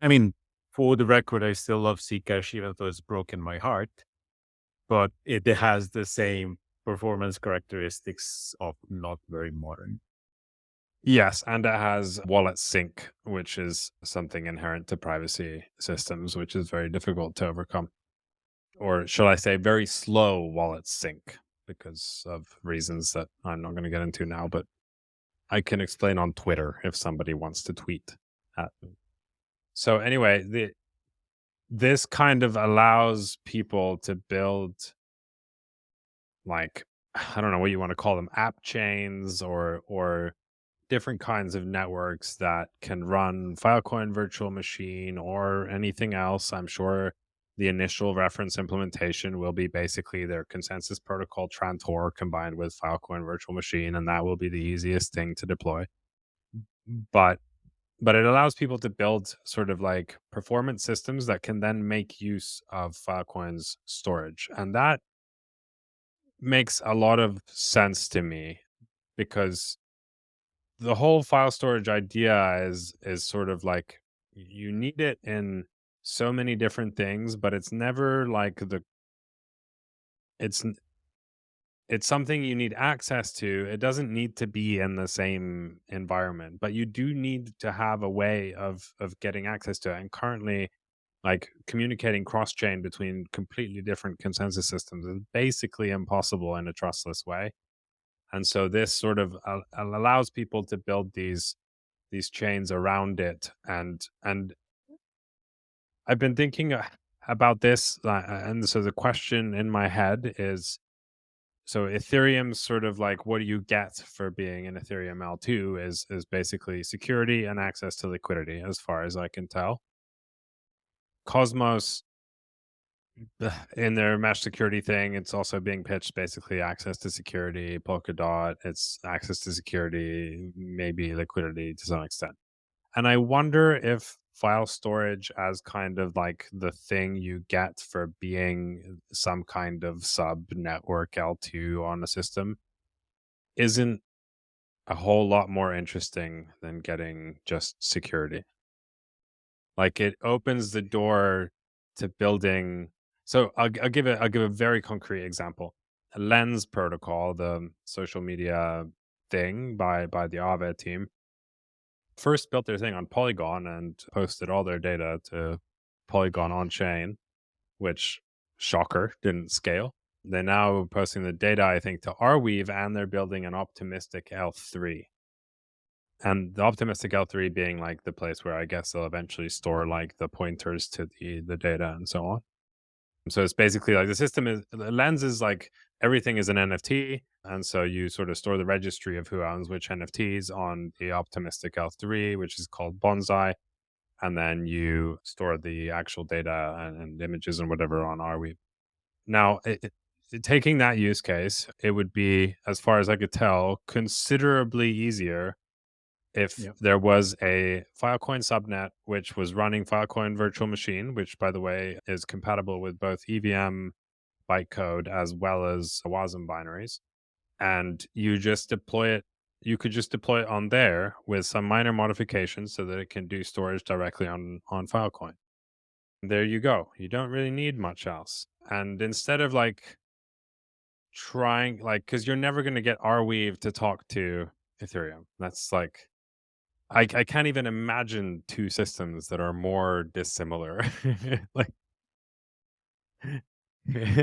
I mean, for the record, I still love Zcash, even though it's broken my heart. But it has the same performance characteristics of not very modern. Yes, and it has wallet sync, which is something inherent to privacy systems, which is very difficult to overcome. Or shall I say, very slow wallet sync because of reasons that I'm not going to get into now, but I can explain on Twitter if somebody wants to tweet at me. So anyway, this kind of allows people to build, like, I don't know what you want to call them, app chains or different kinds of networks that can run Filecoin virtual machine or anything else. I'm sure the initial reference implementation will be basically their consensus protocol Trantor combined with Filecoin virtual machine, and that will be the easiest thing to deploy. But it allows people to build sort of like performance systems that can then make use of Filecoin's storage. And that makes a lot of sense to me because the whole file storage idea is sort of like you need it in so many different things, but it's never like it's n- it's something you need access to. It doesn't need to be in the same environment, but you do need to have a way of getting access to it. And currently, like communicating cross chain between completely different consensus systems is basically impossible in a trustless way. And so this sort of allows people to build these chains around it. And I've been thinking about this, and so the question in my head is, so Ethereum's sort of like, what do you get for being an Ethereum L2 is basically security and access to liquidity, as far as I can tell. Cosmos, in their mesh security thing, it's also being pitched basically access to security. Polkadot, it's access to security, maybe liquidity to some extent. And I wonder if file storage, as kind of like the thing you get for being some kind of sub network L2 on a system, isn't a whole lot more interesting than getting just security. Like it opens the door to building. So I'll give a very concrete example. Lens protocol, the social media thing by the Aave team, first built their thing on Polygon and posted all their data to Polygon on chain, which, shocker, didn't scale. They're now posting the data, I think, to Arweave, and they're building an optimistic L3. And the optimistic L3 being like the place where I guess they'll eventually store like the pointers to the data and so on. So it's basically like the lens is like everything is an NFT. And so you sort of store the registry of who owns which NFTs on the optimistic L3, which is called Bonsai. And then you store the actual data and images and whatever on Arweave. Now, taking that use case, it would be, as far as I could tell, considerably easier if Yeah. there was a Filecoin subnet which was running Filecoin virtual machine, which, by the way, is compatible with both EVM bytecode as well as WASM binaries, and you just deploy it. You could just deploy it on there with some minor modifications so that it can do storage directly on Filecoin. There you go. You don't really need much else. And instead of like trying, like, because you're never going to get Arweave to talk to Ethereum. That's like, I can't even imagine two systems that are more dissimilar. Like,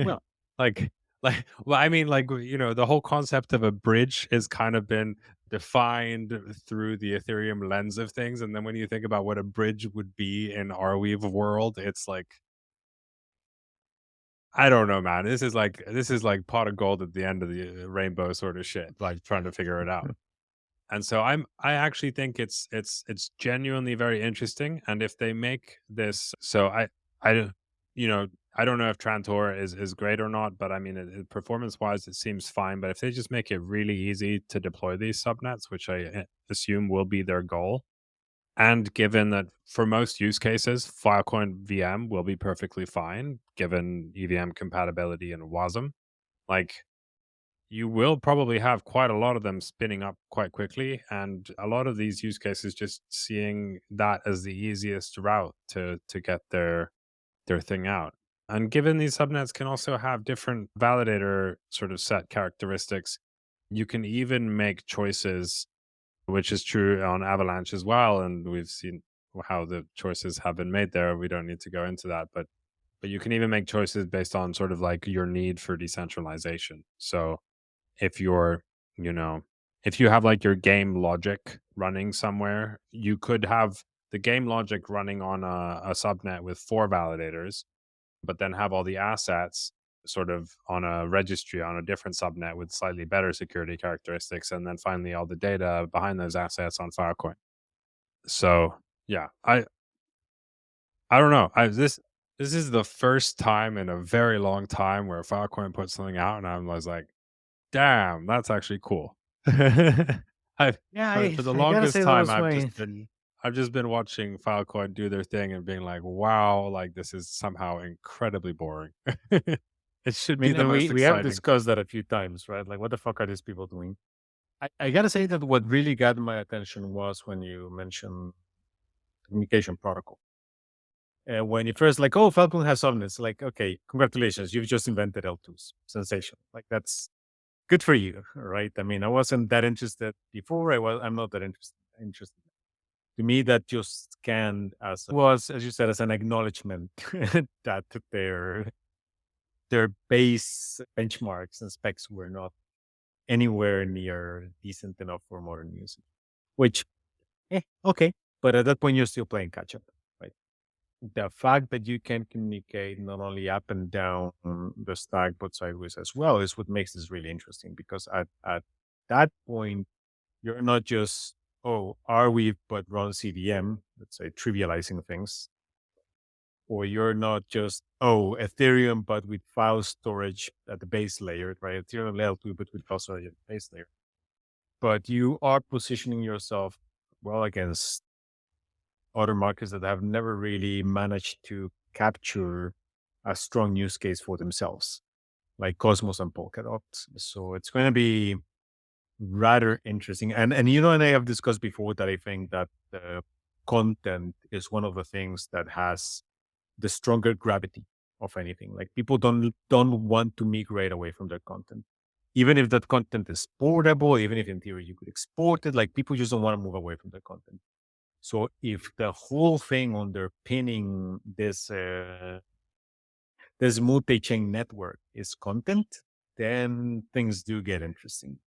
Well, like, well, I mean, like, the whole concept of a bridge has kind of been defined through the Ethereum lens of things. And then when you think about what a bridge would be in Arweave world, it's like, I don't know, man. This is like pot of gold at the end of the rainbow sort of shit, like trying to figure it out. And so I actually think it's genuinely very interesting. And if they make this, so I don't you know I don't know if Trantor is great or not, but I mean, performance wise it seems fine. But if they just make it really easy to deploy these subnets, which I assume will be their goal, and given that for most use cases, Filecoin VM will be perfectly fine, given EVM compatibility and WASM, like, you will probably have quite a lot of them spinning up quite quickly. And a lot of these use cases just seeing that as the easiest route to get their thing out. And given these subnets can also have different validator sort of set characteristics, you can even make choices, which is true on Avalanche as well. And we've seen how the choices have been made there. We don't need to go into that, but you can even make choices based on sort of like your need for decentralization. So if you're, you know, if you have like your game logic running somewhere, you could have the game logic running on a subnet with four validators, but then have all the assets sort of on a registry on a different subnet with slightly better security characteristics, and then finally all the data behind those assets on Filecoin. So yeah, I don't know. This is the first time in a very long time where Filecoin put something out, and I was like, damn, that's actually cool. I've yeah, for the I gotta longest say that time was my I've just been watching Filecoin do their thing and being like, wow, like this is somehow incredibly boring. It should I be mean, the and most we have exciting. discussed that a few times, right? Like, what the fuck are these people doing? I gotta say that what really got my attention was when you mentioned communication protocol. And when you first like, oh, Falcon has subnets, like, okay, congratulations, you've just invented L2s. Sensational. Like that's good for you, right? I mean, I wasn't that interested before. I'm not that interested. To me, that just scanned as was, as you said, as an acknowledgement that their base benchmarks and specs were not anywhere near decent enough for modern usage. Which, okay, but at that point, you're still playing catch up, right? The fact that you can communicate not only up and down the stack but sideways as well is what makes this really interesting. Because at that point, you're not just are we but run CDM, let's say trivializing things, or you're not just Ethereum but with file storage at the base layer, right? Ethereum layer 2 but with file storage at the base layer. But you are positioning yourself well against other markets that have never really managed to capture a strong use case for themselves, like Cosmos and Polkadot. So it's going to be rather interesting. And you know, and I have discussed before that I think that the content is one of the things that has the stronger gravity of anything. Like people don't want to migrate away from their content. Even if that content is portable, even if in theory you could export it, like people just don't want to move away from their content. So if the whole thing underpinning this multi-chain network is content, then things do get interesting.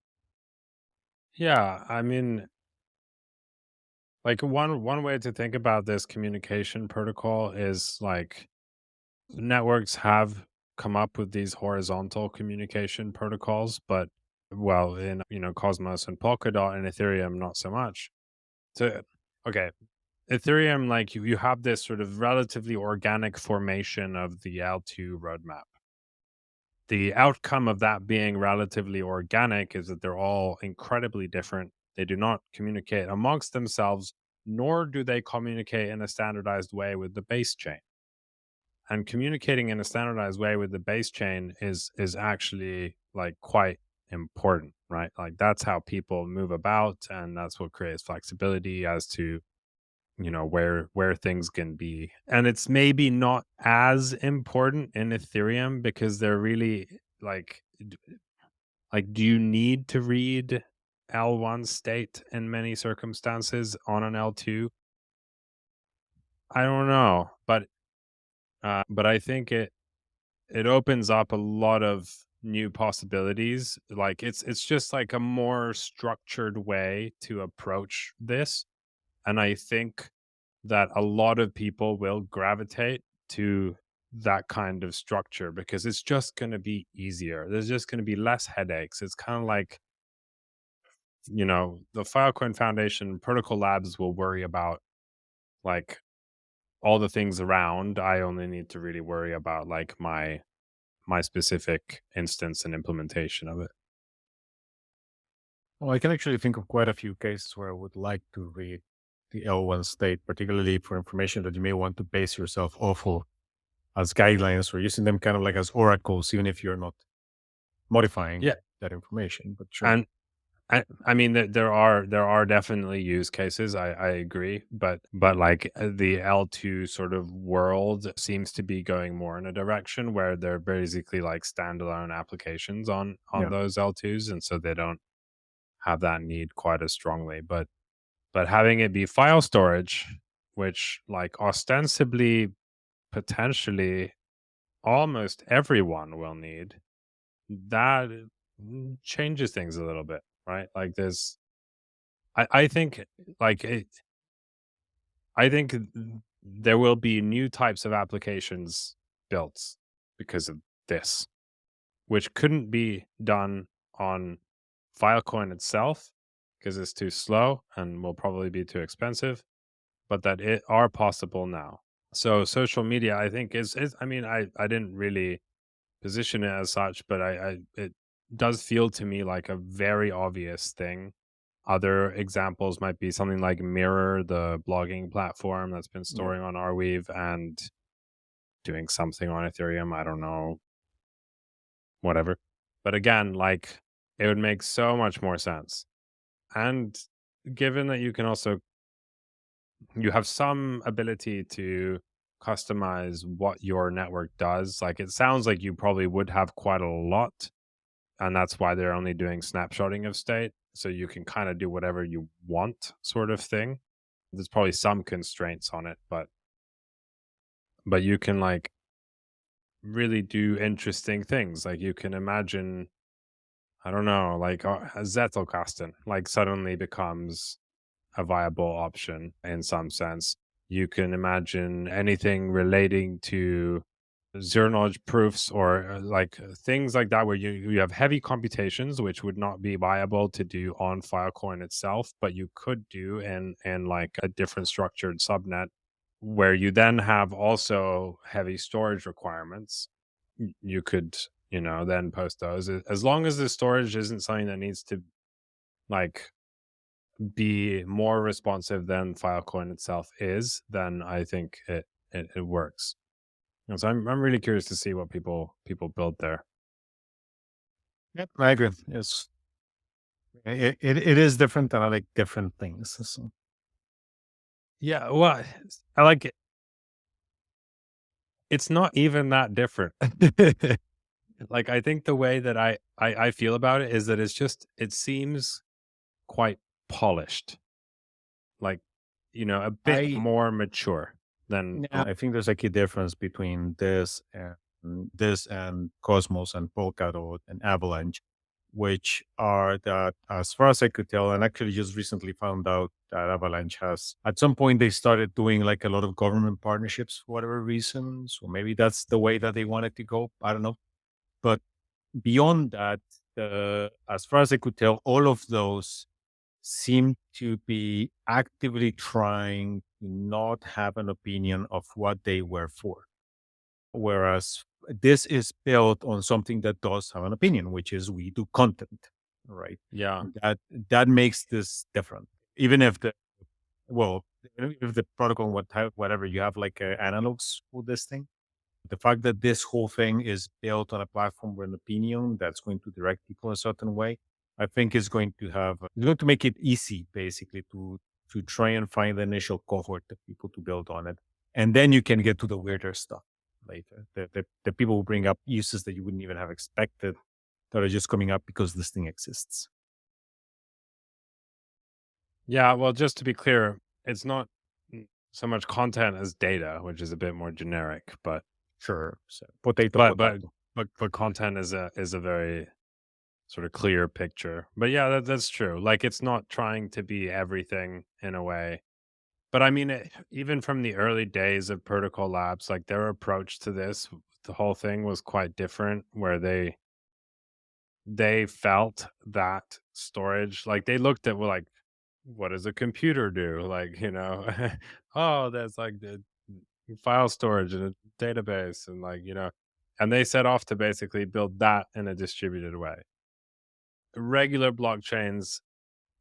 Yeah, I mean, like one way to think about this communication protocol is like networks have come up with these horizontal communication protocols, but well, in Cosmos and Polkadot and Ethereum, not so much. So okay, Ethereum, like you have this sort of relatively organic formation of the L2 roadmap. The outcome of that being relatively organic is that they're all incredibly different. They do not communicate amongst themselves, nor do they communicate in a standardized way with the base chain. And communicating in a standardized way with the base chain is actually like quite important, right? Like that's how people move about, and that's what creates flexibility as to where things can be. And it's maybe not as important in Ethereum because they're really like like do you need to read L1 state in many circumstances on an L2? I don't know, but I think it opens up a lot of new possibilities. Like it's just like a more structured way to approach this, and I think that a lot of people will gravitate to that kind of structure because it's just going to be easier. There's just going to be less headaches. It's kind of like, the Filecoin Foundation Protocol Labs will worry about like all the things around. I only need to really worry about like my specific instance and implementation of it. Well, I can actually think of quite a few cases where I would like to read the L1 state, particularly for information that you may want to base yourself off of as guidelines or using them kind of like as oracles, even if you're not modifying Yeah. that information. But sure. And I mean, there are definitely use cases. I agree, but like the L2 sort of world seems to be going more in a direction where they're basically like standalone applications on Yeah. those L2s, and so they don't have that need quite as strongly. But having it be file storage, which like ostensibly potentially almost everyone will need, that changes things a little bit, right? Like I think like I think there will be new types of applications built because of this, which couldn't be done on Filecoin itself because it's too slow and will probably be too expensive, but that it are possible now. So social media, I think is I mean, I didn't really position it as such, but I it does feel to me like a very obvious thing. Other examples might be something like Mirror, the blogging platform that's been Yeah. storing on Arweave and doing something on Ethereum. I don't know, whatever. But again, like it would make so much more sense. And given that you have some ability to customize what your network does, like it sounds like you probably would have quite a lot, and that's why they're only doing snapshotting of state, so you can kind of do whatever you want sort of thing. There's probably some constraints on it, but you can like really do interesting things. Like you can imagine, I don't know, like Zettelkasten like suddenly becomes a viable option in some sense. You can imagine anything relating to zero knowledge proofs or things like that where you have heavy computations which would not be viable to do on Filecoin itself, but you could do in like a different structured subnet where you then have also heavy storage requirements. You could then post those as long as the storage isn't something that needs to like be more responsive than Filecoin itself is, then I think it works. And so I'm really curious to see what people build there. Yeah, I agree. Yes. It is different and I like different things. So Yeah, well, I like it. It's not even that different. Like, I think the way that I feel about it is that it seems quite polished, like, a bit I more mature than Now, I think there's like a difference between this and Cosmos and Polkadot and Avalanche, which are that, as far as I could tell, and actually just recently found out that Avalanche has, at some point, they started doing like a lot of government partnerships for whatever reason. So maybe that's the way that they wanted to go. I don't know. But beyond that, as far as I could tell, all of those seem to be actively trying to not have an opinion of what they were for. Whereas this is built on something that does have an opinion, which is we do content, right? yeah. And that makes this different. Even if well, even if the protocol, whatever you have, like analogs for this thing, the fact that this whole thing is built on a platform with an opinion that's going to direct people a certain way, I think is going to make it easy, basically, to try and find the initial cohort of people to build on it, and then you can get to the weirder stuff later. The people who bring up uses that you wouldn't even have expected that are just coming up because this thing exists. Yeah, well, just to be clear, it's not so much content as data, which is a bit more generic, Sure, so potato, but but potato. but content is a very sort of clear picture. But yeah, that's true. Like, it's not trying to be everything in a way. But I mean, even from the early days of Protocol Labs, like their approach to this, the whole thing was quite different, where they felt that storage, like they looked at, well, like, what does a computer do? Like, oh, there's like the file storage in a database, and like, and they set off to basically build that in a distributed way. Regular blockchains,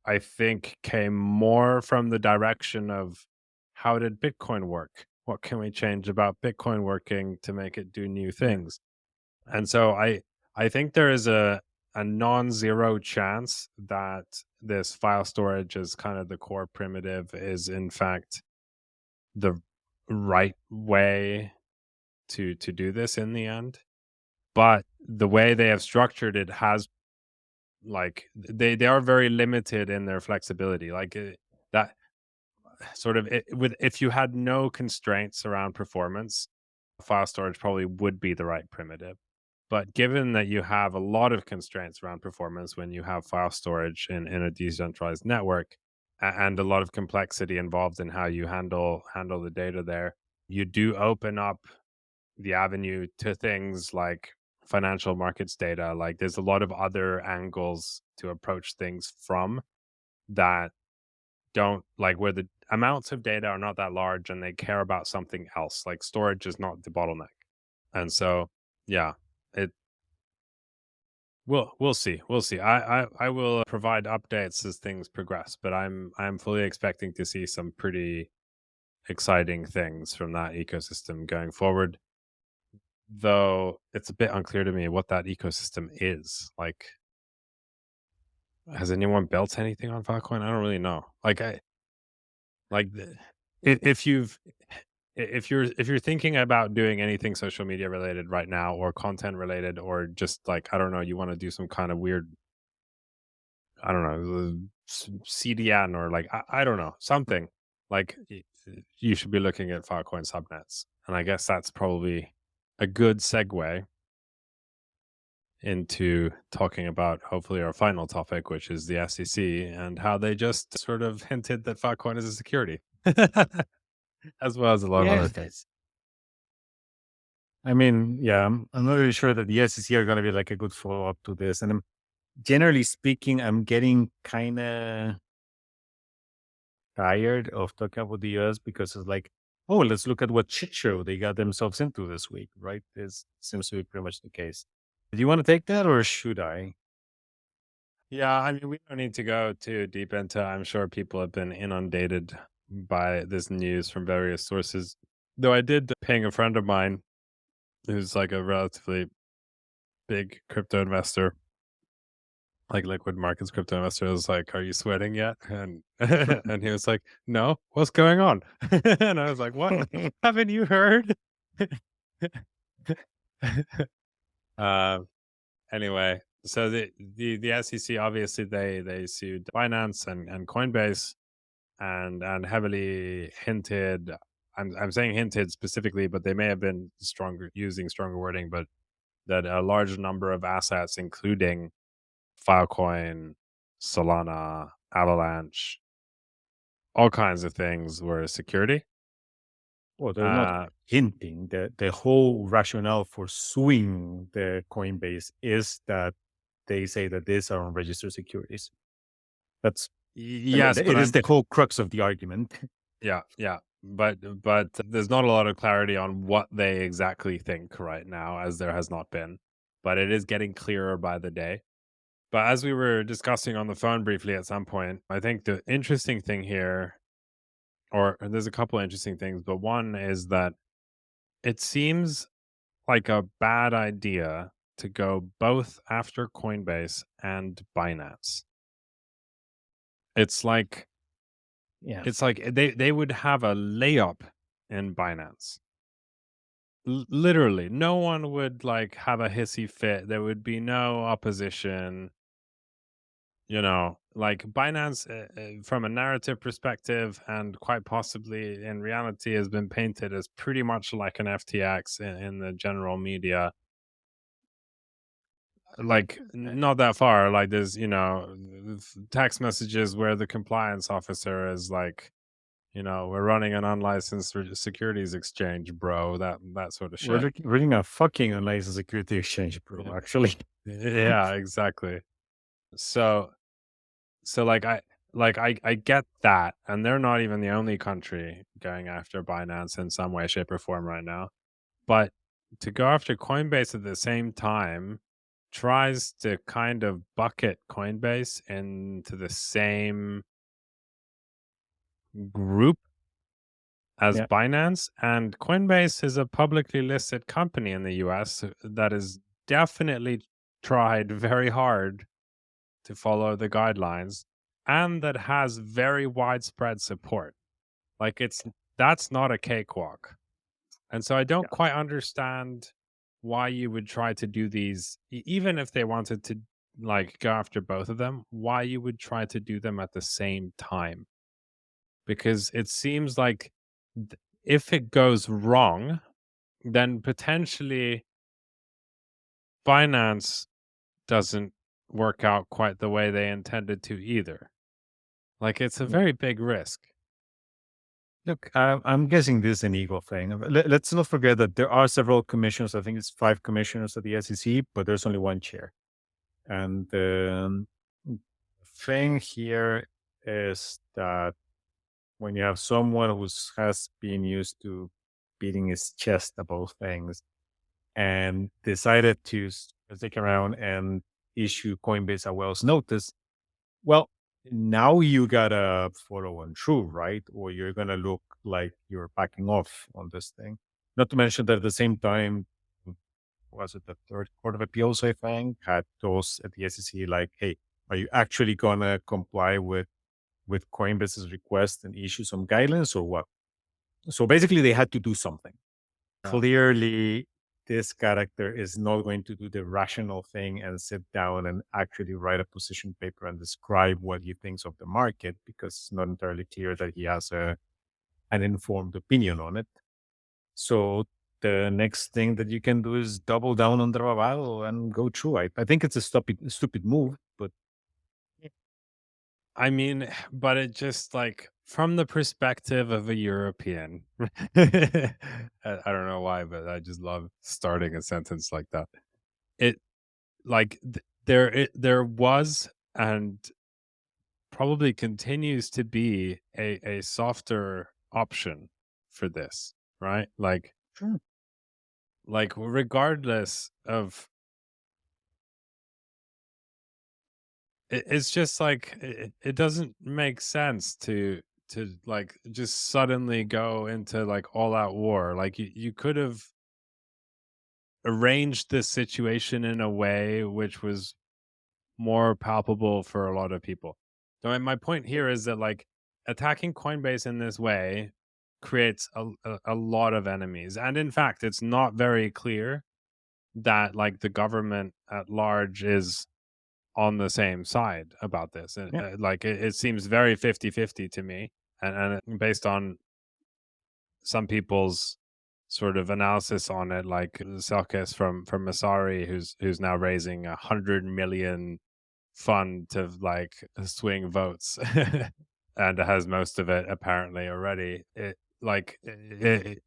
I think, came more from the direction of how did Bitcoin work? What can we change about Bitcoin working to make it do new Yeah. things? And so I think there is a non-zero chance that this file storage as kind of the core primitive is in fact the right way to do this in the end. But the way they have structured it has, like, they are very limited in their flexibility. Like, that sort of it, with if you had no constraints around performance, file storage probably would be the right primitive. But given that you have a lot of constraints around performance when you have file storage in a decentralized network, and a lot of complexity involved in how you handle the data there, you do open up the avenue to things like financial markets data. Like, there's a lot of other angles to approach things from that don't, like, where the amounts of data are not that large and they care about something else. Like, storage is not the bottleneck. And so, yeah, it we'll see. We'll see. I will provide updates as things progress, but I'm fully expecting to see some pretty exciting things from that ecosystem going forward. Though it's a bit unclear to me what that ecosystem is. Like, has anyone built anything on Filecoin? I don't really know. Like, if you've if you're thinking about doing anything social media related right now, or content related, or just like, I don't know, you want to do some kind of weird, I don't know, CDN, or like, I don't know, something like, you should be looking at Filecoin Subnets. And I guess that's probably a good segue into talking about hopefully our final topic, which is the SEC and how they just sort of hinted that Filecoin is a security, as well as a lot of other Yes. things. I mean, yeah, I'm not really sure that the SEC are going to be like a good follow up to this. And generally speaking, I'm getting kind of tired of talking about the US because it's like, oh, let's look at what shit show they got themselves into this week, right? This seems to be pretty much the case. Do you want to take that or should I? Yeah, I mean, we don't need to go too deep into. I'm sure people have been inundated by this news from various sources. Though I did ping a friend of mine who's like a relatively big crypto investor like liquid markets crypto investor was like, "Are you sweating yet?" And and he was like, "No, what's going on?" And I was like, "What? Haven't you heard?" Um, anyway, so the SEC obviously they sued Binance and Coinbase and heavily hinted. I'm saying hinted specifically, but they may have been stronger using stronger wording, but that a large number of assets, including Filecoin, Solana, Avalanche, all kinds of things were security. Well, they're not Uh, hinting. The whole rationale for suing the Coinbase is that they say that these are unregistered securities. That's yes, but it is I'm the whole crux of the argument. yeah, yeah. But there's not a lot of clarity on what they exactly think right now, as there has not been. But it is getting clearer by the day. But as we were discussing on the phone briefly at some point, I think the interesting thing here, or there's a couple interesting things, but one is that it seems like a bad idea to go both after Coinbase and Binance. It's like Yeah. they would have a layup in Binance. Literally, no one would like have a hissy fit. There would be no opposition. Like Binance, from a narrative perspective, and quite possibly in reality, has been painted as pretty much like an FTX in the general media. Like not that far. Like there's text messages where the compliance officer is like, we're running an unlicensed securities exchange, bro. That sort of We're shit. reading a fucking unlicensed security exchange, bro, actually. Yeah, exactly. So so I get that, and they're not even the only country going after Binance in some way, shape, or form right now. But to go after Coinbase at the same time tries to kind of bucket Coinbase into the same group as Yeah. Binance. And Coinbase is a publicly listed company in the US that has definitely tried very hard to follow the guidelines and that has very widespread support. Like that's not a cakewalk. And so I don't Yeah. quite understand why you would try to do these, even if they wanted to like go after both of them, why you would try to do them at the same time. Because it seems like if it goes wrong, then potentially Binance doesn't work out quite the way they intended to either. Like it's a Yeah. very big risk. Look, I'm guessing this is an ego thing. Let's not forget that there are several commissioners. I think it's 5 commissioners at the SEC, but there's only one chair. And the thing here is that when you have someone who has been used to beating his chest about things and decided to stick around and issue Coinbase a Wells notice, well, now you gotta follow on through, right? Or you're gonna look like you're backing off on this thing. Not to mention that at the same time, was it the third court of appeals, I think, had those at the SEC like, hey, are you actually gonna comply with Coinbase's request and issue some guidelines or what? So basically they had to do something. Yeah. Clearly, this character is not going to do the rational thing and sit down and actually write a position paper and describe what he thinks of the market because it's not entirely clear that he has an informed opinion on it. So the next thing that you can do is double down on the bravado and go through it. I think it's a stupid move, but I mean, but it just like from the perspective of a European, I don't know why, but I just love starting a sentence like that. It like there was and probably continues to be a softer option for this, right? sure. Like regardless of it's just like it doesn't make sense to like just suddenly go into like all out war. Like you could have arranged this situation in a way which was more palpable for a lot of people. So my point here is that like attacking Coinbase in this way creates a lot of enemies, and in fact, it's not very clear that like the government at large is on the same side about this. And, Yeah. like it seems very 50-50 to me, and based on some people's sort of analysis on it, like Selkis from Masari, who's now raising 100 million fund to like swing votes, and has most of it apparently already. It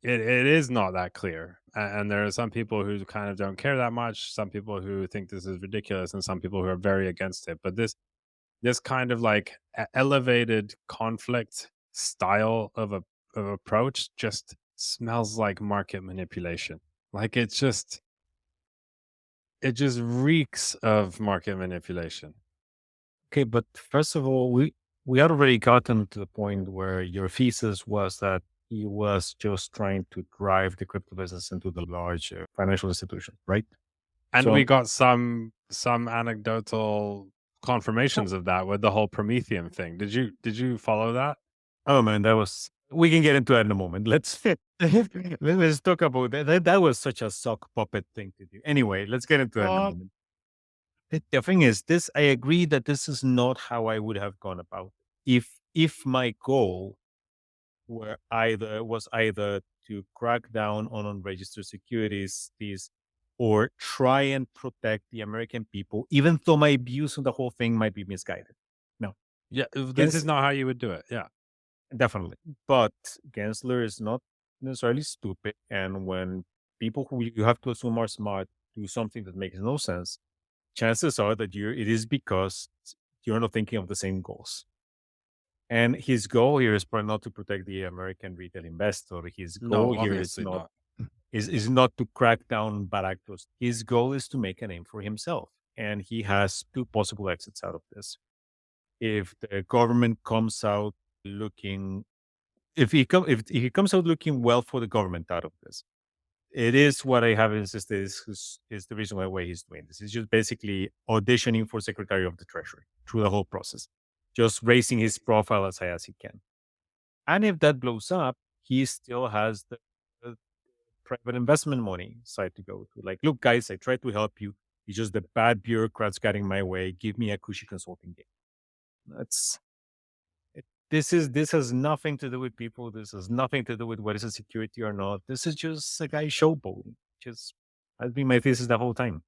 is not that clear, and there are some people who kind of don't care that much, some people who think this is ridiculous, and some people who are very against it. But this kind of like elevated conflict style of approach just smells like market manipulation. Like it just reeks of market manipulation. Okay, but first of all, we had already gotten to the point where your thesis was that he was just trying to drive the crypto business into the large financial institution, right? And we So, got some anecdotal confirmations of that with the whole Prometheum thing. Did you follow that? oh man, that was. We can get into that in a moment. Let's talk about that. That was such a sock puppet thing to do. Anyway, let's get into that in a What? moment. The thing is, this I agree that this is not how I would have gone about it. If my goal was either to crack down on unregistered securities, these, or try and protect the American people, even though my views on the whole thing might be misguided. No, Yeah, this is Gens- not how you would do it. Yeah. definitely. But Gensler is not necessarily stupid, and when people who you have to assume are smart do something that makes no sense, chances are that it is because you're not thinking of the same goals. And his goal here is probably not to protect the American retail investor. His No, goal here is obviously not not. is not to crack down on bad actors. His goal is to make a name for himself. And he has two possible exits out of this. If the government comes out looking if he comes out looking well for the government out of this, it is what I have insisted is the reason why he's doing this. He's just basically auditioning for Secretary of the Treasury through the whole process, just raising his profile as high as he can. And if that blows up, he still has the private investment money side to go to. Like, look, guys, I tried to help you. It's just the bad bureaucrats got in my way. Give me a cushy consulting gig. That's this has nothing to do with people. This has nothing to do with what is a security or not. This is just a guy showboating. Just has been my thesis the whole time.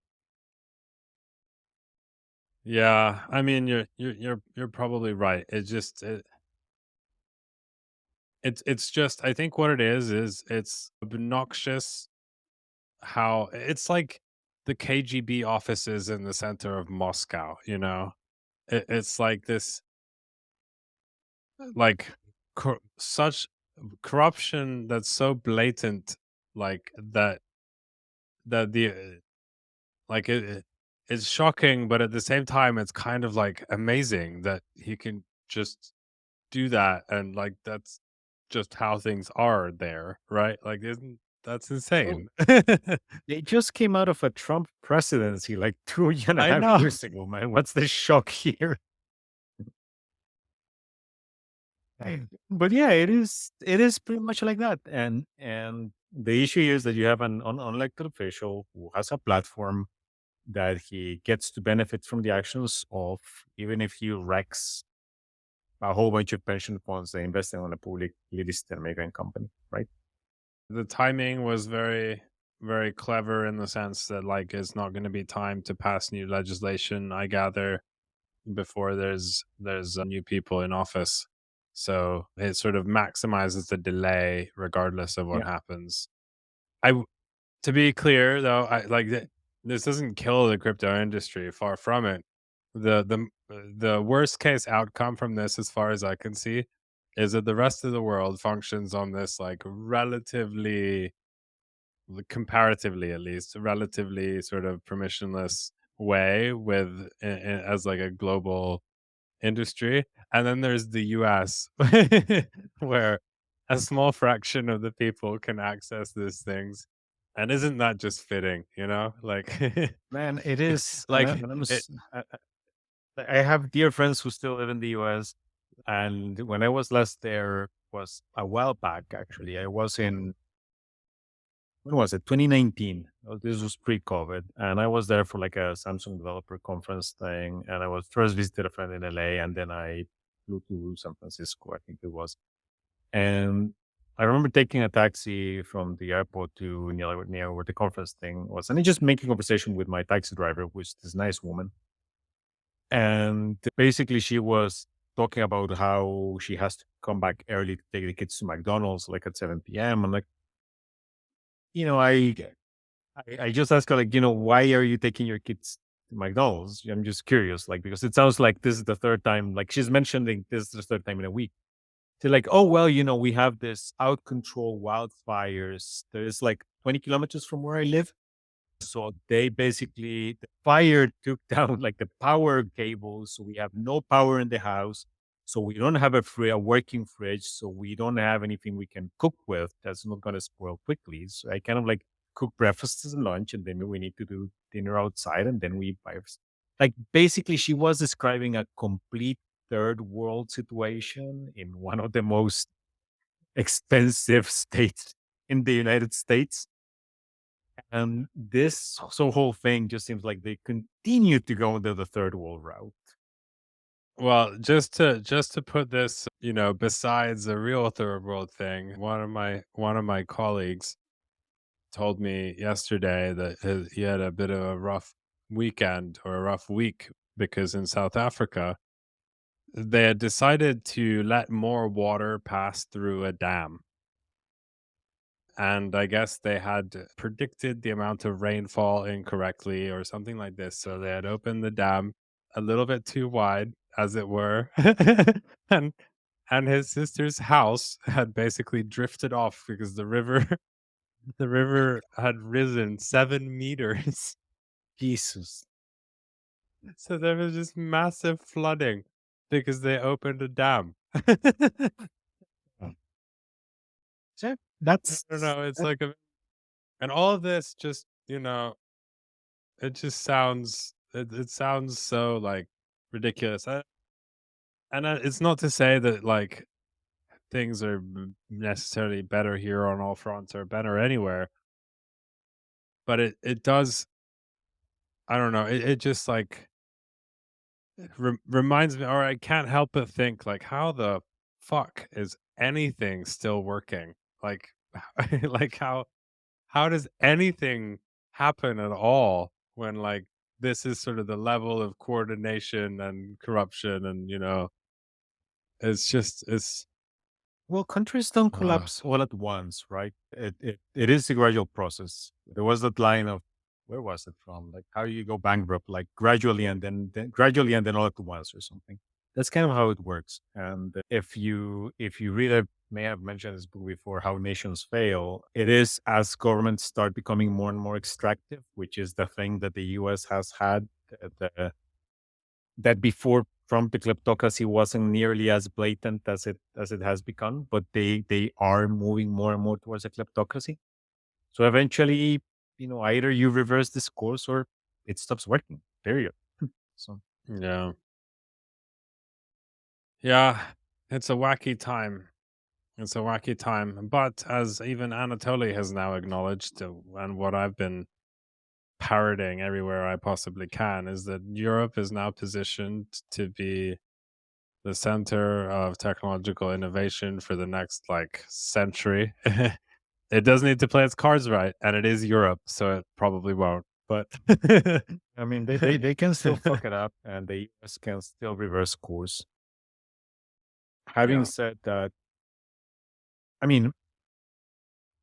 Yeah, I mean, you're probably right. It's just I think what it is it's obnoxious how it's like the KGB offices in the center of Moscow, you know? It's like this like such corruption that's so blatant, like that the like it's shocking, but at the same time it's kind of like amazing that he can just do that, and like that's just how things are there, right? Like isn't that's Well, insane. they just came out of a Trump presidency like 2 and a I half know. years ago, man. What's the shock here? But yeah, it is pretty much like that. And the issue is that you have an unelected official who has a platform that he gets to benefit from the actions of, even if he wrecks a whole bunch of pension funds that investing on a publicly listed American company, right? The timing was very very clever in the sense that like it's not going to be time to pass new legislation, I gather, before there's new people in office. So it sort of maximizes the delay regardless of what Yeah. happens. To be clear though, I like this doesn't kill the crypto industry, far from it. The worst case outcome from this, as far as I can see, is that the rest of the world functions on this like relatively, comparatively at least, relatively sort of permissionless way with as like a global industry. And then there's the US where a small fraction of the people can access these things. And isn't that just fitting, you know? Like Man, it is. And, I, like and I'm it I have dear friends who still live in the US. And when I was last there was a while back, actually. I was in, when was it? 2019. This was pre-COVID. And I was there for like a Samsung developer conference thing. And I was first visited a friend in LA and then I flew to San Francisco, I think it was. And I remember taking a taxi from the airport to near where the conference thing was, and I just making conversation with my taxi driver, which is this nice woman. And basically, she was talking about how she has to come back early to take the kids to McDonald's, like at 7 p.m. I'm like, you know, I just asked her, like, why are you taking your kids to McDonald's? I'm just curious, like, because it sounds like this is the third time, like, she's mentioning this is the third time in a week. They're like, oh, well, we have this out control wildfires. There's like 20 kilometers from where I live. So they basically, the fire took down like the power cables. So we have no power in the house. So we don't have a working fridge. So we don't have anything we can cook with that's not going to spoil quickly. So I kind of like cook breakfast and lunch, and then we need to do dinner outside, and then we buy. Like basically, she was describing a complete third world situation in one of the most expensive states in the United States. And this whole thing just seems like they continue to go into the third world route. Well, just to put this, besides the real third world thing, one of my colleagues told me yesterday that he had a bit of a rough weekend or a rough week because in South Africa they had decided to let more water pass through a dam. And I guess they had predicted the amount of rainfall incorrectly or something like this. So they had opened the dam a little bit too wide, as it were. and and his sister's house had basically drifted off because the river the river had risen 7 meters. Jesus. So there was just massive flooding because they opened a dam. Mm. So I that's don't know. It's that, like and all of this just, it just it sounds so, like, ridiculous, and, it's not to say that, like, things are necessarily better here on all fronts or better anywhere, but it does I don't know, it just, like, reminds me or I can't help but think, like, how the fuck is anything still working? Like, like, how does anything happen at all when like this is sort of the level of coordination and corruption and it's just it's well, countries don't uh, collapse all at once, right? It is a gradual process. There was that line of, where was it from? Like how you go bankrupt, like gradually and then gradually and then all at once or something. That's kind of how it works. And if you read, I may have mentioned this book before, How Nations Fail. It is as governments start becoming more and more extractive, which is the thing that the US has had. That before Trump, the kleptocracy wasn't nearly as blatant as it has become, but they are moving more and more towards a kleptocracy. So eventually, either you reverse this course or it stops working. Period. So yeah, yeah, it's a wacky time. It's a wacky time, but as even Anatoly has now acknowledged, and what I've been parroting everywhere I possibly can, is that Europe is now positioned to be the center of technological innovation for the next like century. It does need to play its cards right, and it is Europe, so it probably won't. But I mean, they can still fuck it up, and the US can still reverse course. Having yeah, said that, I mean,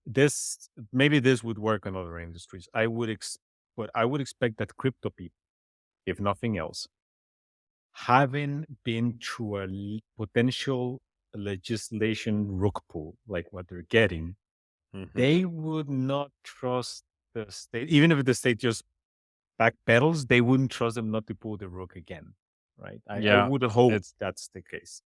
this would work on other industries. But I would expect that crypto people, if nothing else, having been through a potential legislation rug pull like what they're getting, hmm they would not trust the state, even if the state just backpedals, they wouldn't trust them not to pull the rug again. Right. I yeah, would hope it's that's the case.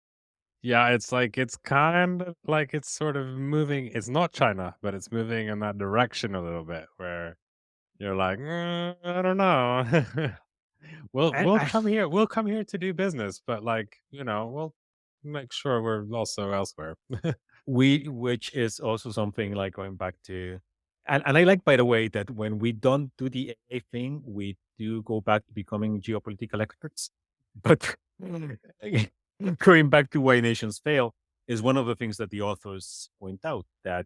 yeah, it's like it's kind of like it's sort of moving. It's not China, but it's moving in that direction a little bit, where you're like, I don't know. We'll I, come here. We'll come here to do business, but like, we'll make sure we're also elsewhere. which is also something like going back to, and I like, by the way, that when we don't do the AA thing, we do go back to becoming geopolitical experts. But going back to why nations fail is one of the things that the authors point out, that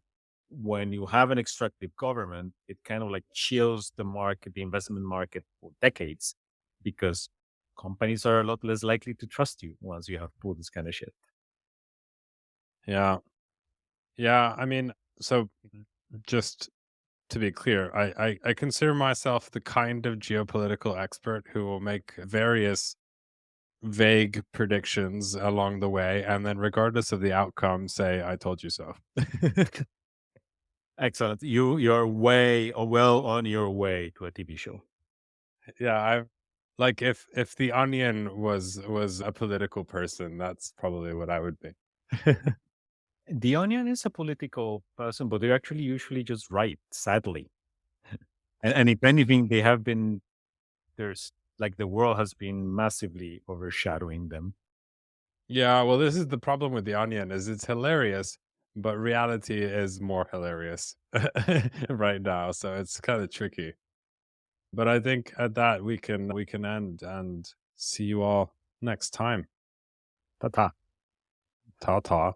when you have an extractive government, it kind of like chills the market, the investment market for decades, because companies are a lot less likely to trust you once you have pulled this kind of shit. Yeah. Yeah. I mean, so just to be clear, I consider myself the kind of geopolitical expert who will make various vague predictions along the way, and then regardless of the outcome, say, I told you so. Excellent. You're way or well on your way to a TV show. Yeah, I like if the Onion was a political person, that's probably what I would be. The Onion is a political person, but they're actually usually just right, sadly. And if anything, they have been, there's like, the world has been massively overshadowing them. Yeah, well, this is the problem with the Onion is it's hilarious, but reality is more hilarious right now, so it's kind of tricky. But I think at that we can end and see you all next time. Ta ta. Ta ta.